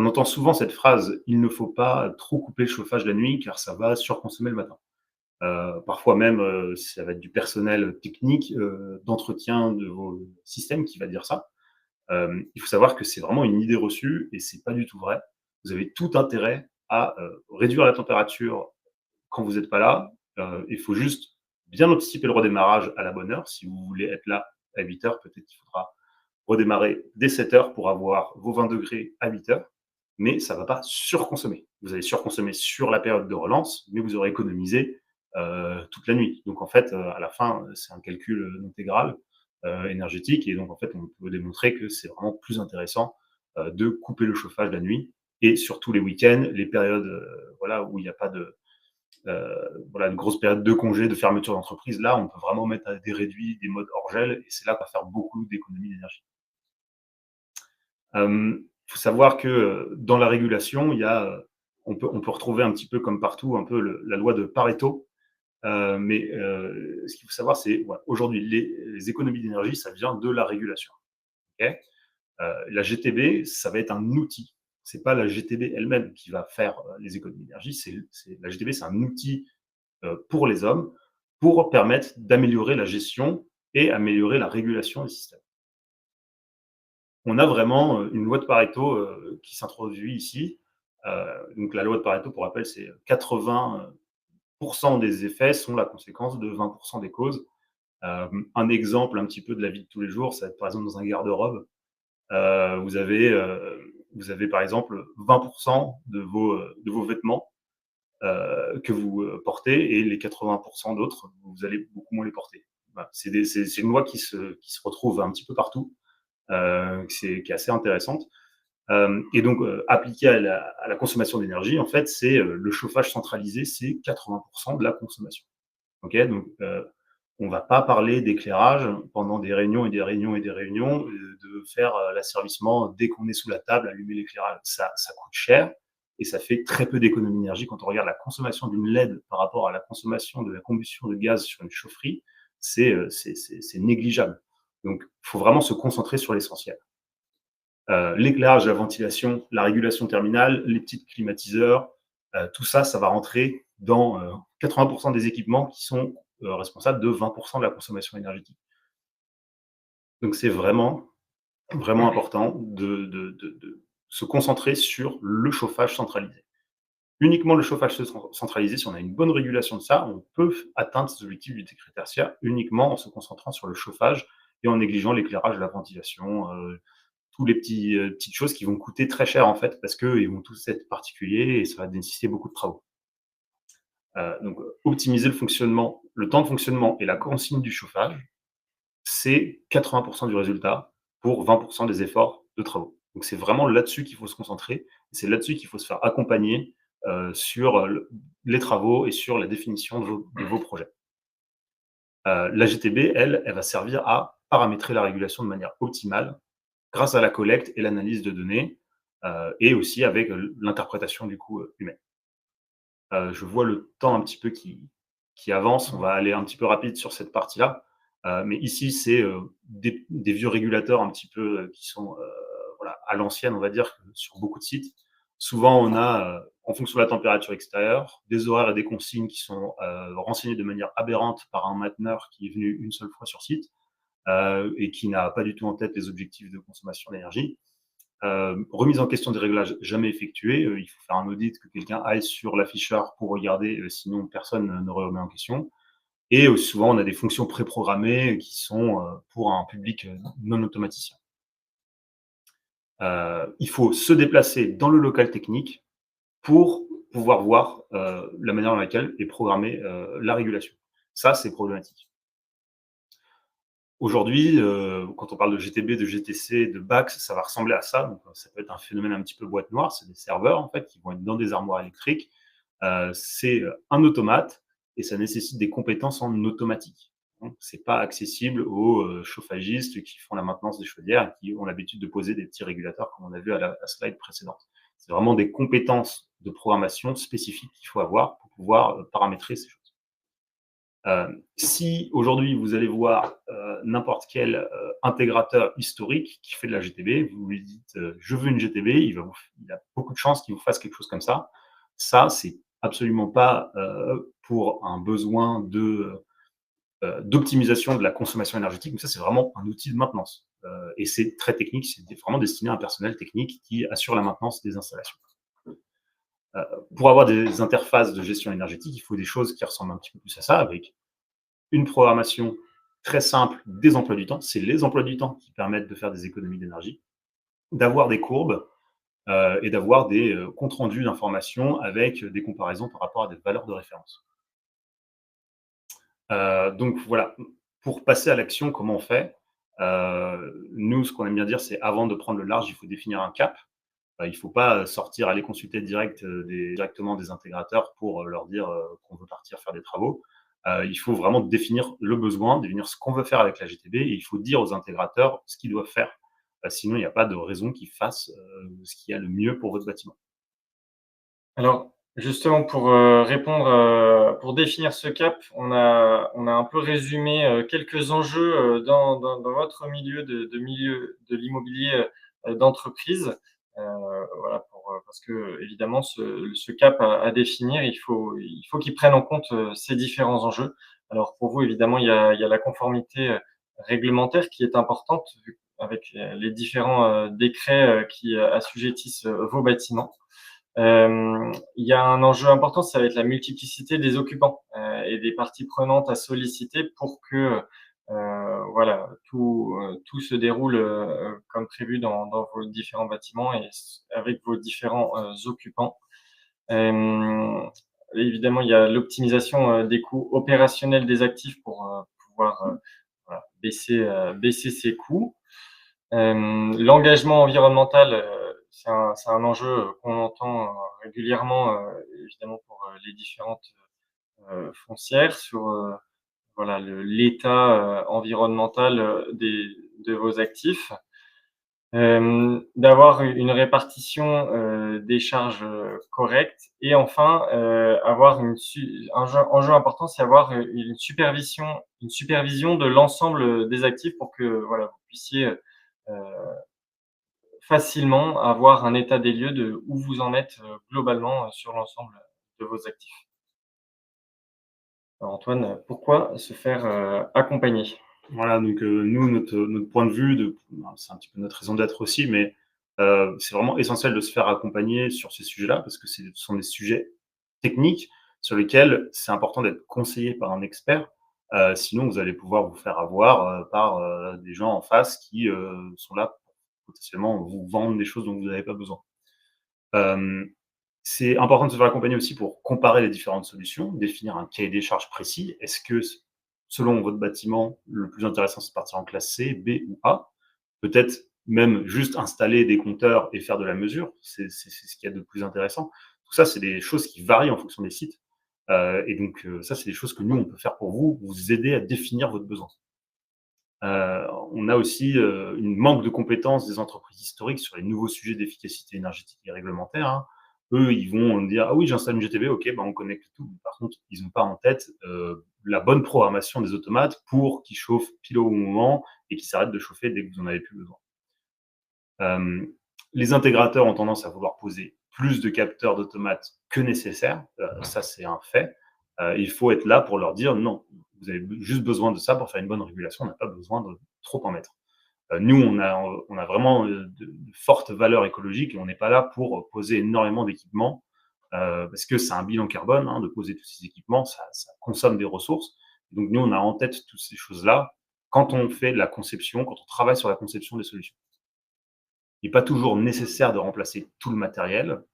On entend souvent cette phrase « il ne faut pas trop couper le chauffage la nuit car ça va surconsommer le matin ». Parfois même, ça va être du personnel technique, d'entretien de vos systèmes qui va dire ça. Il faut savoir que c'est vraiment une idée reçue et c'est pas du tout vrai. Vous avez tout intérêt à, réduire la température quand vous n'êtes pas là. Il faut juste bien anticiper le redémarrage à la bonne heure. Si vous voulez être là à 8 heures, peut-être qu'il faudra redémarrer dès 7 heures pour avoir vos 20 degrés à 8 heures, mais ça ne va pas surconsommer. Vous allez surconsommer sur la période de relance, mais vous aurez économisé toute la nuit. Donc en fait, à la fin, c'est un calcul intégral énergétique, et donc en fait, on peut démontrer que c'est vraiment plus intéressant de couper le chauffage la nuit, et surtout les week-ends, les périodes voilà, où il n'y a pas de, voilà, de grosses périodes de congés, de fermeture d'entreprise. Là, on peut vraiment mettre des réduits, des modes hors gel, et c'est là qu'on va faire beaucoup d'économies d'énergie. Il faut savoir que dans la régulation, il y a, on peut retrouver un petit peu comme partout un peu la loi de Pareto. Mais ce qu'il faut savoir, c'est ouais, aujourd'hui, les économies d'énergie, ça vient de la régulation. Okay, la GTB, ça va être un outil. C'est pas la GTB elle-même qui va faire les économies d'énergie. La GTB, c'est un outil pour les hommes pour permettre d'améliorer la gestion et améliorer la régulation des systèmes. On a vraiment une loi de Pareto qui s'introduit ici. Donc la loi de Pareto, pour rappel, c'est 80% des effets sont la conséquence de 20% des causes. Un exemple un petit peu de la vie de tous les jours, ça va être par exemple dans un garde-robe. Vous avez par exemple 20% de vos vêtements que vous portez, et les 80% d'autres, vous allez beaucoup moins les porter. Voilà. C'est une loi qui se retrouve un petit peu partout, qui est assez intéressante. Et donc, appliqué à la consommation d'énergie, en fait, c'est le chauffage centralisé, c'est 80% de la consommation. Ok, donc on ne va pas parler d'éclairage pendant des réunions et des réunions et des réunions, de faire l'asservissement dès qu'on est sous la table, allumer l'éclairage. Ça coûte cher et ça fait très peu d'économie d'énergie. Quand on regarde la consommation d'une LED par rapport à la consommation de la combustion de gaz sur une chaufferie, c'est négligeable. Donc, il faut vraiment se concentrer sur l'essentiel. L'éclairage, la ventilation, la régulation terminale, les petits climatiseurs, tout ça, ça va rentrer dans 80% des équipements qui sont responsables de 20% de la consommation énergétique. Donc c'est vraiment, vraiment important de se concentrer sur le chauffage centralisé. Uniquement le chauffage centralisé, si on a une bonne régulation de ça, on peut atteindre ces objectifs du décret tertiaire uniquement en se concentrant sur le chauffage et en négligeant l'éclairage, la ventilation, tous les petites choses qui vont coûter très cher en fait, parce qu'ils vont tous être particuliers et ça va nécessiter beaucoup de travaux. Donc optimiser le temps de fonctionnement et la consigne du chauffage, c'est 80% du résultat pour 20% des efforts de travaux. Donc c'est vraiment là-dessus qu'il faut se concentrer, c'est là-dessus qu'il faut se faire accompagner sur les travaux et sur la définition de vos projets. La GTB, elle va servir à paramétrer la régulation de manière optimale grâce à la collecte et l'analyse de données, et aussi avec l'interprétation du coût humain. Je vois le temps un petit peu qui avance, on va aller un petit peu rapide sur cette partie-là. Mais ici, c'est des vieux régulateurs un petit peu qui sont voilà, à l'ancienne, on va dire, sur beaucoup de sites. Souvent, on a, en fonction de la température extérieure, des horaires et des consignes qui sont renseignés de manière aberrante par un mainteneur qui est venu une seule fois sur site et qui n'a pas du tout en tête les objectifs de consommation d'énergie. Remise en question des réglages jamais effectués. Il faut faire un audit, que quelqu'un aille sur l'afficheur pour regarder, sinon personne ne remet en question. Et souvent, on a des fonctions préprogrammées qui sont pour un public non automaticien. Il faut se déplacer dans le local technique pour pouvoir voir la manière dans laquelle est programmée la régulation. Ça, c'est problématique. Aujourd'hui, quand on parle de GTB, de GTC, de BAX, ça va ressembler à ça. Donc, ça peut être un phénomène un petit peu boîte noire. C'est des serveurs, en fait, qui vont être dans des armoires électriques. C'est un automate et ça nécessite des compétences en automatique. Ce n'est pas accessible aux chauffagistes qui font la maintenance des chaudières et qui ont l'habitude de poser des petits régulateurs, comme on a vu à la slide précédente. C'est vraiment des compétences de programmation spécifiques qu'il faut avoir pour pouvoir paramétrer ces choses. Si aujourd'hui vous allez voir n'importe quel intégrateur historique qui fait de la GTB, vous lui dites je veux une GTB, il a beaucoup de chances qu'il vous fasse quelque chose comme ça. Ça, c'est absolument pas pour un besoin d'optimisation de la consommation énergétique, mais ça, c'est vraiment un outil de maintenance. Et c'est très technique, c'est vraiment destiné à un personnel technique qui assure la maintenance des installations. Pour avoir des interfaces de gestion énergétique, il faut des choses qui ressemblent un petit peu plus à ça, avec une programmation très simple des emplois du temps. C'est les emplois du temps qui permettent de faire des économies d'énergie, d'avoir des courbes et d'avoir des comptes rendus d'informations avec des comparaisons par rapport à des valeurs de référence. Donc voilà, pour passer à l'action, comment on fait? Nous, ce qu'on aime bien dire, c'est avant de prendre le large, il faut définir un cap. Il ne faut pas sortir, aller consulter directement des intégrateurs pour leur dire qu'on veut partir faire des travaux. Il faut vraiment définir le besoin, définir ce qu'on veut faire avec la GTB, et il faut dire aux intégrateurs ce qu'ils doivent faire. Sinon, il n'y a pas de raison qu'ils fassent ce qu'il y a le mieux pour votre bâtiment. Alors, justement, pour répondre, pour définir ce cap, on a un peu résumé quelques enjeux dans votre milieu milieu de l'immobilier d'entreprise. Voilà, parce que évidemment, ce cap à définir, il faut qu'il prenne en compte ces différents enjeux. Alors, pour vous, évidemment, il y a la conformité réglementaire qui est importante, avec les différents décrets qui assujettissent vos bâtiments. Il y a un enjeu important, ça va être la multiplicité des occupants et des parties prenantes à solliciter pour que voilà, tout se déroule comme prévu dans vos différents bâtiments et avec vos différents occupants. Hem, Évidemment, il y a l'optimisation des coûts opérationnels des actifs pour pouvoir voilà, baisser ses coûts. L'engagement environnemental, c'est un enjeu qu'on entend régulièrement, évidemment pour les différentes foncières sur voilà l'état environnemental de vos actifs. D'avoir une répartition des charges correcte et enfin avoir un enjeu important, c'est avoir une supervision de l'ensemble des actifs pour que voilà, vous puissiez facilement avoir un état des lieux de où vous en êtes, globalement, sur l'ensemble de vos actifs. Alors Antoine, pourquoi se faire accompagner? Voilà, donc nous, notre point de vue, c'est un petit peu notre raison d'être aussi, mais c'est vraiment essentiel de se faire accompagner sur ces sujets-là, parce que ce sont des sujets techniques sur lesquels c'est important d'être conseillé par un expert. Sinon, vous allez pouvoir vous faire avoir par des gens en face qui sont là pour potentiellement vous vendre des choses dont vous n'avez pas besoin. Hem, c'est important de se faire accompagner aussi pour comparer les différentes solutions, définir un cahier des charges précis. Est-ce que, selon votre bâtiment, le plus intéressant, c'est de partir en classe C, B ou A? Peut-être même juste installer des compteurs et faire de la mesure, c'est ce qu'il y a de plus intéressant. Tout ça, c'est des choses qui varient en fonction des sites. Et donc, ça, c'est des choses que nous, on peut faire pour vous, vous aider à définir votre besoin. On a aussi une manque de compétences des entreprises historiques sur les nouveaux sujets d'efficacité énergétique et réglementaire, hein. Eux, ils vont dire: «Ah oui, j'installe une GTB, OK, bah, on connecte tout». Par contre, ils n'ont pas en tête la bonne programmation des automates pour qu'ils chauffent pile au bon moment et qu'ils s'arrêtent de chauffer dès que vous en avez plus besoin. Les intégrateurs ont tendance à vouloir poser plus de capteurs d'automates que nécessaire. Ça, c'est un fait. Il faut être là pour leur dire: «Non, vous avez juste besoin de ça pour faire une bonne régulation, on n'a pas besoin de trop en mettre». Nous, on a vraiment de fortes valeurs écologiques et on n'est pas là pour poser énormément d'équipements parce que c'est un bilan carbone, hein, de poser tous ces équipements, ça consomme des ressources. Donc nous, on a en tête toutes ces choses-là quand on fait de la conception, quand on travaille sur la conception des solutions. Il n'est pas toujours nécessaire de remplacer tout le matériel.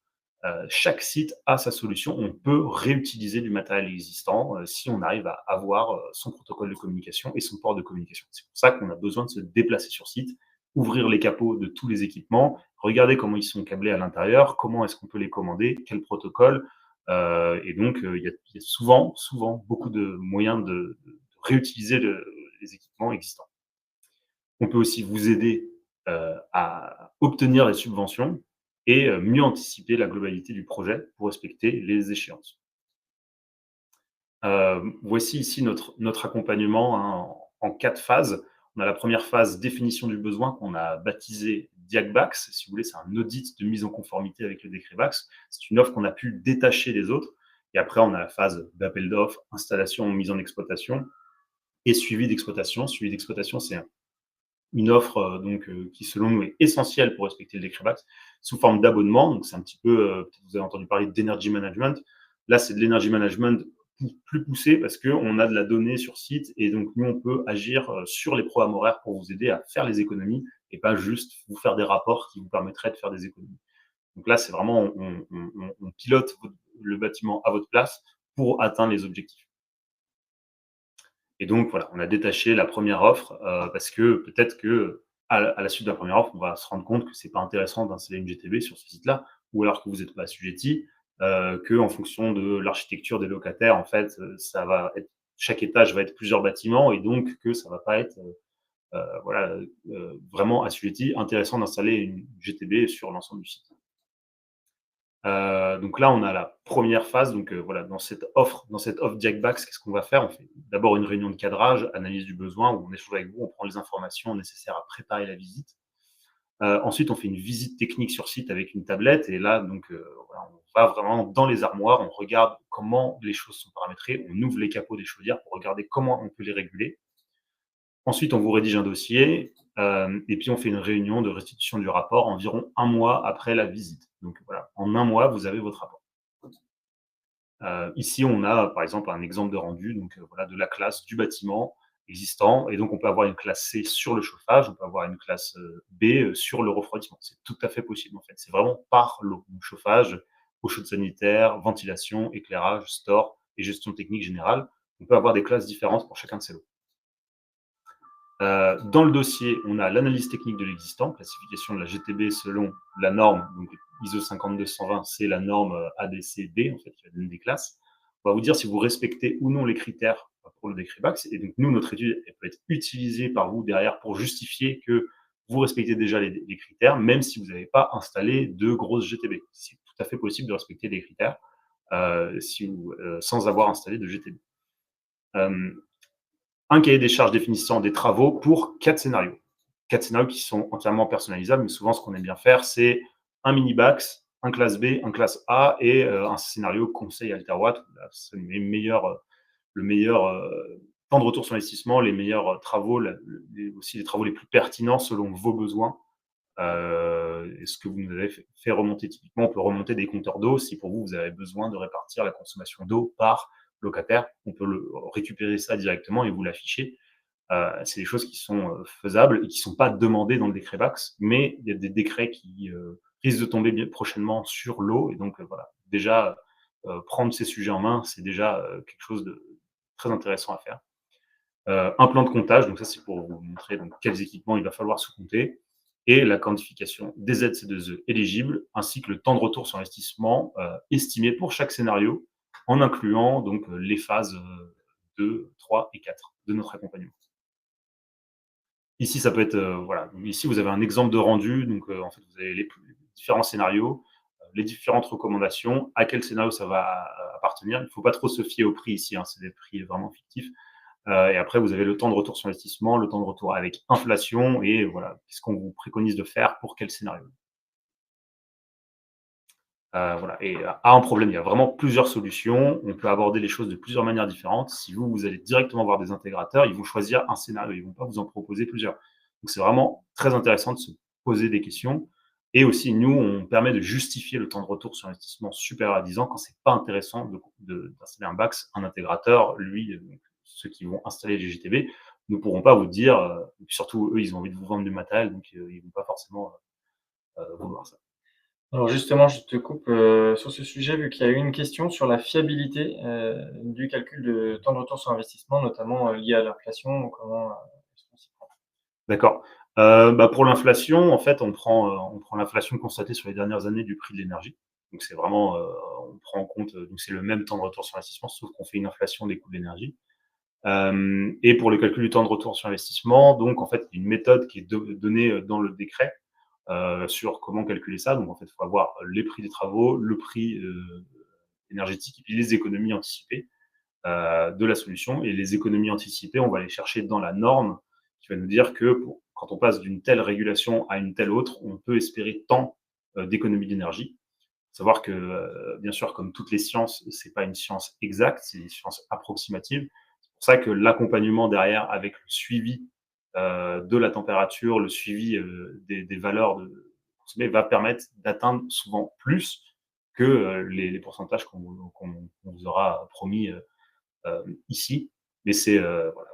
Chaque site a sa solution. On peut réutiliser du matériel existant si on arrive à avoir son protocole de communication et son port de communication. C'est pour ça qu'on a besoin de se déplacer sur site, ouvrir les capots de tous les équipements, regarder comment ils sont câblés à l'intérieur, comment est-ce qu'on peut les commander, quel protocole. Et donc, il y a souvent beaucoup de moyens de réutiliser les équipements existants. On peut aussi vous aider à obtenir les subventions et mieux anticiper la globalité du projet pour respecter les échéances. Voici ici notre accompagnement, hein, en 4 phases. On a la première phase, définition du besoin, qu'on a baptisée DIAC-BACS. Si vous voulez, c'est un audit de mise en conformité avec le décret BACS. C'est une offre qu'on a pu détacher des autres. Et après, on a la phase d'appel d'offres, installation, mise en exploitation et suivi d'exploitation. Suivi d'exploitation, c'est une offre qui, selon nous, est essentielle pour respecter le décret BACS, sous forme d'abonnement. Donc, c'est un petit peu, peut-être vous avez entendu parler d'energy management. Là, c'est de l'energy management plus poussé parce qu'on a de la donnée sur site et donc nous, on peut agir sur les programmes horaires pour vous aider à faire les économies et pas juste vous faire des rapports qui vous permettraient de faire des économies. Donc là, c'est vraiment, on pilote le bâtiment à votre place pour atteindre les objectifs. Et donc, voilà, on a détaché la première offre parce que peut-être que à la suite de la première offre, on va se rendre compte que c'est pas intéressant d'installer une GTB sur ce site-là, ou alors que vous n'êtes pas assujetti, qu'en fonction de l'architecture des locataires, en fait, ça va être, chaque étage va être plusieurs bâtiments et donc que ça va pas être voilà, vraiment assujetti, intéressant d'installer une GTB sur l'ensemble du site. Donc là, on a la première phase. Donc voilà, dans cette offre Jack Backs, qu'est-ce qu'on va faire? On fait d'abord une réunion de cadrage, analyse du besoin, où on échange avec vous, on prend les informations nécessaires à préparer la visite. Ensuite, on fait une visite technique sur site avec une tablette. Et là, donc, voilà, on va vraiment dans les armoires, on regarde comment les choses sont paramétrées, on ouvre les capots des chaudières pour regarder comment on peut les réguler. Ensuite, on vous rédige un dossier et puis on fait une réunion de restitution du rapport environ 1 mois après la visite. Donc voilà, en 1 mois, vous avez votre rapport. Ici, on a par exemple un exemple de rendu donc, voilà, de la classe du bâtiment existant. Et donc, on peut avoir une classe C sur le chauffage, on peut avoir une classe B sur le refroidissement. C'est tout à fait possible en fait. C'est vraiment par lot. Donc, chauffage, eau chaude sanitaire, ventilation, éclairage, store et gestion technique générale. On peut avoir des classes différentes pour chacun de ces lots. Dans le dossier, on a l'analyse technique de l'existant, classification de la GTB selon la norme, donc ISO 50220, c'est la norme ADC-B, en fait, qui va donner des classes. On va vous dire si vous respectez ou non les critères pour le décret BACS. Et donc, nous, notre étude, elle peut être utilisée par vous derrière pour justifier que vous respectez déjà les critères, même si vous n'avez pas installé de grosses GTB. C'est tout à fait possible de respecter les critères sans avoir installé de GTB. Un cahier des charges définissant des travaux pour 4 scénarios. 4 scénarios qui sont entièrement personnalisables, mais souvent, ce qu'on aime bien faire, c'est un mini-BACS, un classe B, un classe A et un scénario conseil Alterwatt. C'est le meilleur temps de retour sur investissement, les meilleurs travaux, aussi les travaux les plus pertinents selon vos besoins. Et ce que vous nous avez fait remonter typiquement, on peut remonter des compteurs d'eau si pour vous, vous avez besoin de répartir la consommation d'eau par locataire. On peut récupérer ça directement et vous l'afficher. C'est des choses qui sont faisables et qui ne sont pas demandées dans le décret BACS, mais il y a des décrets qui risquent de tomber prochainement sur l'eau. Et donc, voilà, déjà, prendre ces sujets en main, c'est déjà quelque chose de très intéressant à faire. Un plan de comptage, donc ça, c'est pour vous montrer donc, quels équipements il va falloir sous-compter, et la quantification des ZC2E éligibles, ainsi que le temps de retour sur investissement estimé pour chaque scénario, en incluant donc les phases 2, 3 et 4 de notre accompagnement. Ici, ça peut être, voilà, ici vous avez un exemple de rendu, donc en fait vous avez les différents scénarios, les différentes recommandations, à quel scénario ça va appartenir. Il ne faut pas trop se fier au prix ici, hein, c'est des prix vraiment fictifs. Et après, vous avez le temps de retour sur investissement, le temps de retour avec inflation et voilà, qu'est-ce qu'on vous préconise de faire pour quel scénario. Voilà. Et à un problème, il y a vraiment plusieurs solutions. On peut aborder les choses de plusieurs manières différentes. Si vous allez directement voir des intégrateurs, ils vont choisir un scénario, ils ne vont pas vous en proposer plusieurs. Donc, c'est vraiment très intéressant de se poser des questions. Et aussi, nous, on permet de justifier le temps de retour sur investissement supérieur à 10 ans quand c'est pas intéressant d'installer un BACS, un intégrateur, lui, ceux qui vont installer les GTB, ne pourront pas vous dire, et puis surtout, eux, ils ont envie de vous vendre du matériel, donc ils ne vont pas forcément vouloir ça. Alors justement, je te coupe sur ce sujet, vu qu'il y a eu une question sur la fiabilité du calcul de temps de retour sur investissement, notamment lié à l'inflation. Comment est-ce qu'on s'y prend? D'accord. Pour l'inflation, en fait, on prend l'inflation constatée sur les dernières années du prix de l'énergie. Donc c'est vraiment, on prend en compte, donc c'est le même temps de retour sur investissement, sauf qu'on fait une inflation des coûts de l'énergie. Et pour le calcul du temps de retour sur investissement, donc en fait, il y a une méthode qui est donnée dans le décret sur comment calculer ça. Donc en fait, il faut avoir les prix des travaux, le prix énergétique et puis les économies anticipées de la solution. Et les économies anticipées, on va les chercher dans la norme qui va nous dire que quand on passe d'une telle régulation à une telle autre, on peut espérer tant d'économies d'énergie. Savoir que, bien sûr, comme toutes les sciences, c'est pas une science exacte, c'est une science approximative. C'est pour ça que l'accompagnement derrière avec le suivi, de la température, le suivi, des valeurs de consommées va permettre d'atteindre souvent plus que, les pourcentages qu'on vous aura promis, ici. Mais c'est, voilà,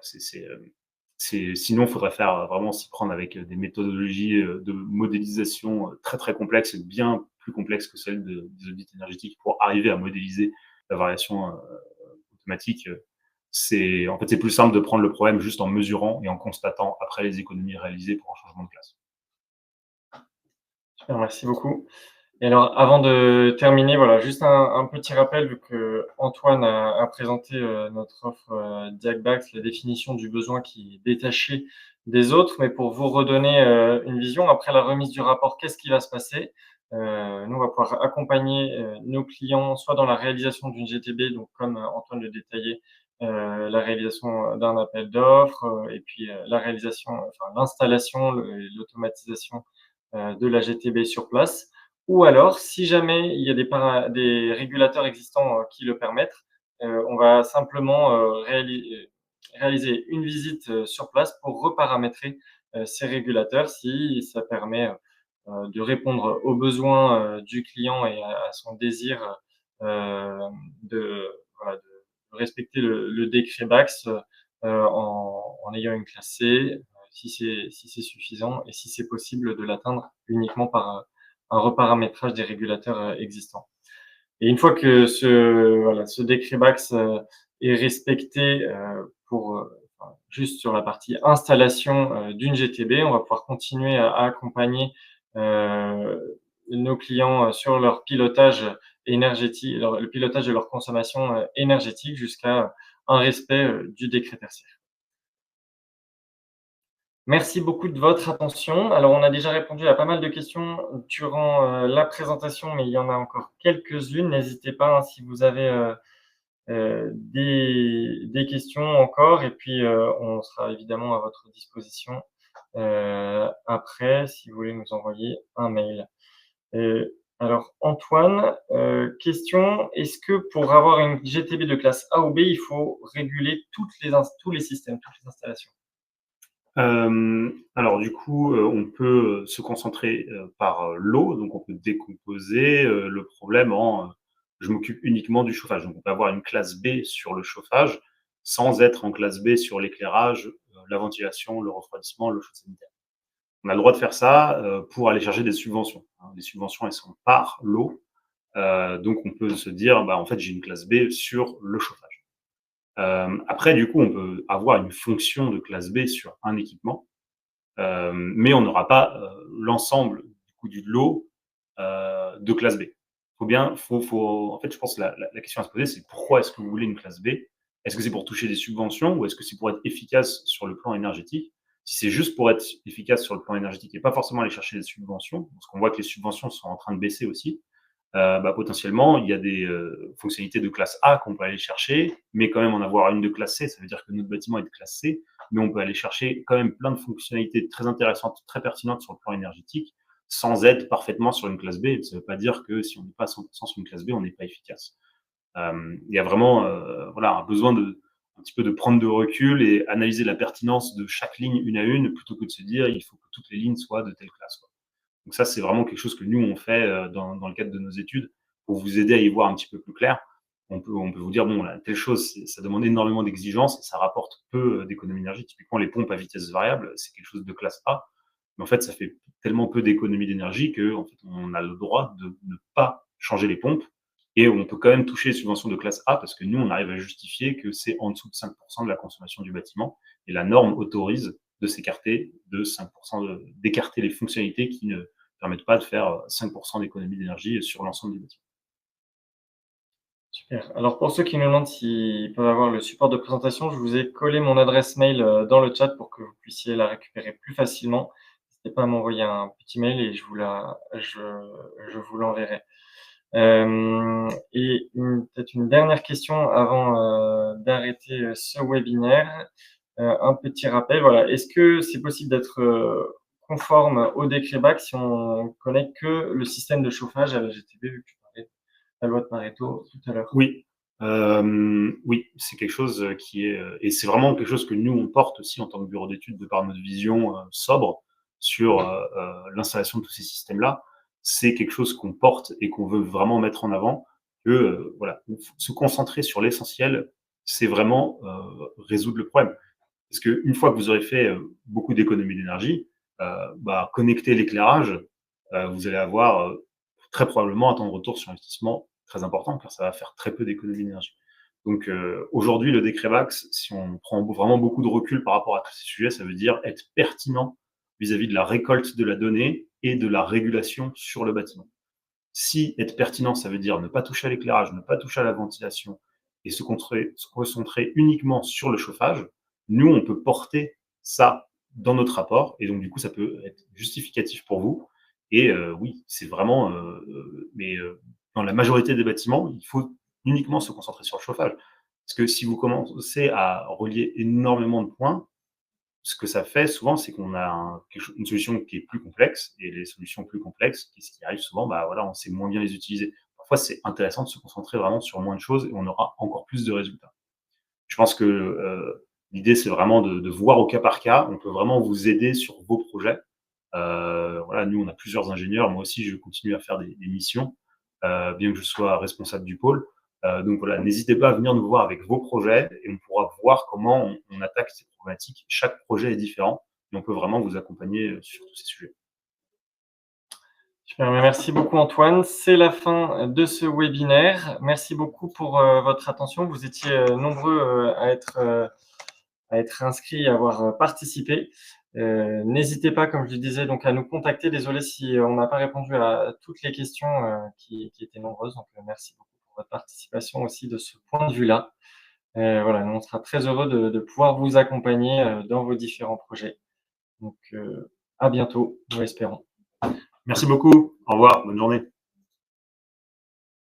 sinon, il faudrait faire vraiment s'y prendre avec des méthodologies de modélisation très très complexes, et bien plus complexes que celles des audits énergétiques pour arriver à modéliser la variation automatique. En fait, c'est plus simple de prendre le problème juste en mesurant et en constatant après les économies réalisées pour un changement de classe. Super, merci beaucoup. Et alors, avant de terminer, voilà, juste un petit rappel, vu que Antoine a présenté notre offre Diagbax, la définition du besoin qui est détaché des autres, mais pour vous redonner une vision, après la remise du rapport, qu'est-ce qui va se passer? Nous, on va pouvoir accompagner nos clients soit dans la réalisation d'une GTB, donc comme Antoine le détaillait, la réalisation d'un appel d'offres, et puis la réalisation, enfin l'installation, l'automatisation de la GTB sur place. Ou alors, si jamais il y a des régulateurs existants qui le permettent, on va simplement réaliser une visite sur place pour reparamétrer ces régulateurs si ça permet de répondre aux besoins du client et à son désir de, voilà, de respecter le décret BAX en ayant une classe C, si c'est suffisant et si c'est possible de l'atteindre uniquement par un reparamétrage des régulateurs existants. Et une fois que ce décret BAX est respecté enfin, juste sur la partie installation d'une GTB, on va pouvoir continuer à accompagner nos clients sur leur pilotage énergétique, le pilotage de leur consommation énergétique jusqu'à un respect du décret tertiaire. Merci beaucoup de votre attention. Alors, on a déjà répondu à pas mal de questions durant la présentation, mais il y en a encore quelques-unes. N'hésitez pas, hein, si vous avez des questions encore. Et puis, on sera évidemment à votre disposition après, si vous voulez nous envoyer un mail. Alors, Antoine, question, est-ce que pour avoir une GTB de classe A ou B, il faut réguler tous les systèmes, toutes les installations? Alors du coup, on peut se concentrer par lot, donc on peut décomposer le problème en je m'occupe uniquement du chauffage. Donc on peut avoir une classe B sur le chauffage sans être en classe B sur l'éclairage, la ventilation, le refroidissement, le chaud sanitaire. On a le droit de faire ça pour aller chercher des subventions, hein. Les subventions, elles sont par lot, donc on peut se dire, bah, en fait, j'ai une classe B sur le chauffage. Après, du coup, on peut avoir une fonction de classe B sur un équipement, mais on n'aura pas l'ensemble du coup du lot de classe B. En fait, je pense que la question à se poser, c'est pourquoi est-ce que vous voulez une classe B? Est-ce que c'est pour toucher des subventions ou est-ce que c'est pour être efficace sur le plan énergétique? Si c'est juste pour être efficace sur le plan énergétique et pas forcément aller chercher des subventions, parce qu'on voit que les subventions sont en train de baisser aussi, bah, potentiellement, il y a des fonctionnalités de classe A qu'on peut aller chercher, mais quand même en avoir une de classe C. Ça veut dire que notre bâtiment est de classe C, mais on peut aller chercher quand même plein de fonctionnalités très intéressantes, très pertinentes sur le plan énergétique, sans être parfaitement sur une classe B. Ça ne veut pas dire que si on n'est pas à 100% sur une classe B, on n'est pas efficace. Il y a vraiment voilà, un besoin un petit peu de prendre de recul et analyser la pertinence de chaque ligne une à une, plutôt que de se dire il faut que toutes les lignes soient de telle classe, quoi. Donc ça, c'est vraiment quelque chose que nous, on fait dans le cadre de nos études pour vous aider à y voir un petit peu plus clair. On peut vous dire, bon, là, telle chose, ça demande énormément d'exigences et ça rapporte peu d'économie d'énergie. Typiquement, les pompes à vitesse variable, c'est quelque chose de classe A. Mais en fait, ça fait tellement peu d'économie d'énergie qu'en fait, on a le droit de ne pas changer les pompes et on peut quand même toucher les subventions de classe A parce que nous, on arrive à justifier que c'est en dessous de 5% de la consommation du bâtiment et la norme autorise de s'écarter de 5%, d'écarter les fonctionnalités qui ne permettent pas de faire 5% d'économie d'énergie sur l'ensemble du bâtiment. Super. Alors pour ceux qui me demandent s'ils peuvent avoir le support de présentation, je vous ai collé mon adresse mail dans le chat pour que vous puissiez la récupérer plus facilement. N'hésitez pas à m'envoyer un petit mail et je vous l'enverrai. Et peut-être une dernière question avant d'arrêter ce webinaire. Un petit rappel, voilà. Est-ce que c'est possible d'être conforme au décret BAC si on connecte que le système de chauffage à la GTB, vu que tu parlais la loi de Pareto tout à l'heure. Oui, oui, c'est quelque chose qui est, et c'est vraiment quelque chose que nous, on porte aussi en tant que bureau d'études, de par notre vision sobre sur l'installation de tous ces systèmes-là. C'est quelque chose qu'on porte et qu'on veut vraiment mettre en avant, que voilà, se concentrer sur l'essentiel, c'est vraiment résoudre le problème. Parce qu'une fois que vous aurez fait beaucoup d'économies d'énergie, connecter l'éclairage, vous allez avoir très probablement un temps de retour sur investissement très important, car ça va faire très peu d'économies d'énergie. Donc aujourd'hui, le décret VAX, si on prend vraiment beaucoup de recul par rapport à tous ces sujets, ça veut dire être pertinent vis-à-vis de la récolte de la donnée et de la régulation sur le bâtiment. Si être pertinent, ça veut dire ne pas toucher à l'éclairage, ne pas toucher à la ventilation et se concentrer uniquement sur le chauffage, nous, on peut porter ça dans notre rapport et donc du coup, ça peut être justificatif pour vous. Et oui, c'est vraiment, dans la majorité des bâtiments, il faut uniquement se concentrer sur le chauffage. Parce que si vous commencez à relier énormément de points, ce que ça fait souvent, c'est qu'on a une solution qui est plus complexe, et les solutions plus complexes, qu'est-ce qui arrive souvent? Voilà, on sait moins bien les utiliser. Parfois, c'est intéressant de se concentrer vraiment sur moins de choses et on aura encore plus de résultats. Je pense que l'idée, c'est vraiment de voir au cas par cas. On peut vraiment vous aider sur vos projets. Voilà, nous, on a plusieurs ingénieurs. Moi aussi, je continue à faire des missions, bien que je sois responsable du pôle. Donc voilà, n'hésitez pas à venir nous voir avec vos projets et on pourra voir comment on attaque ces problématiques. Chaque projet est différent et on peut vraiment vous accompagner sur tous ces sujets. Super, merci beaucoup Antoine. C'est la fin de ce webinaire. Merci beaucoup pour votre attention. Vous étiez nombreux à être inscrits, à avoir participé. N'hésitez pas, comme je le disais, donc à nous contacter. Désolé si on n'a pas répondu à toutes les questions qui étaient nombreuses. Donc merci beaucoup pour votre participation aussi de ce point de vue-là. Voilà, nous on sera très heureux de pouvoir vous accompagner dans vos différents projets. Donc à bientôt, nous espérons. Merci beaucoup. Au revoir. Bonne journée.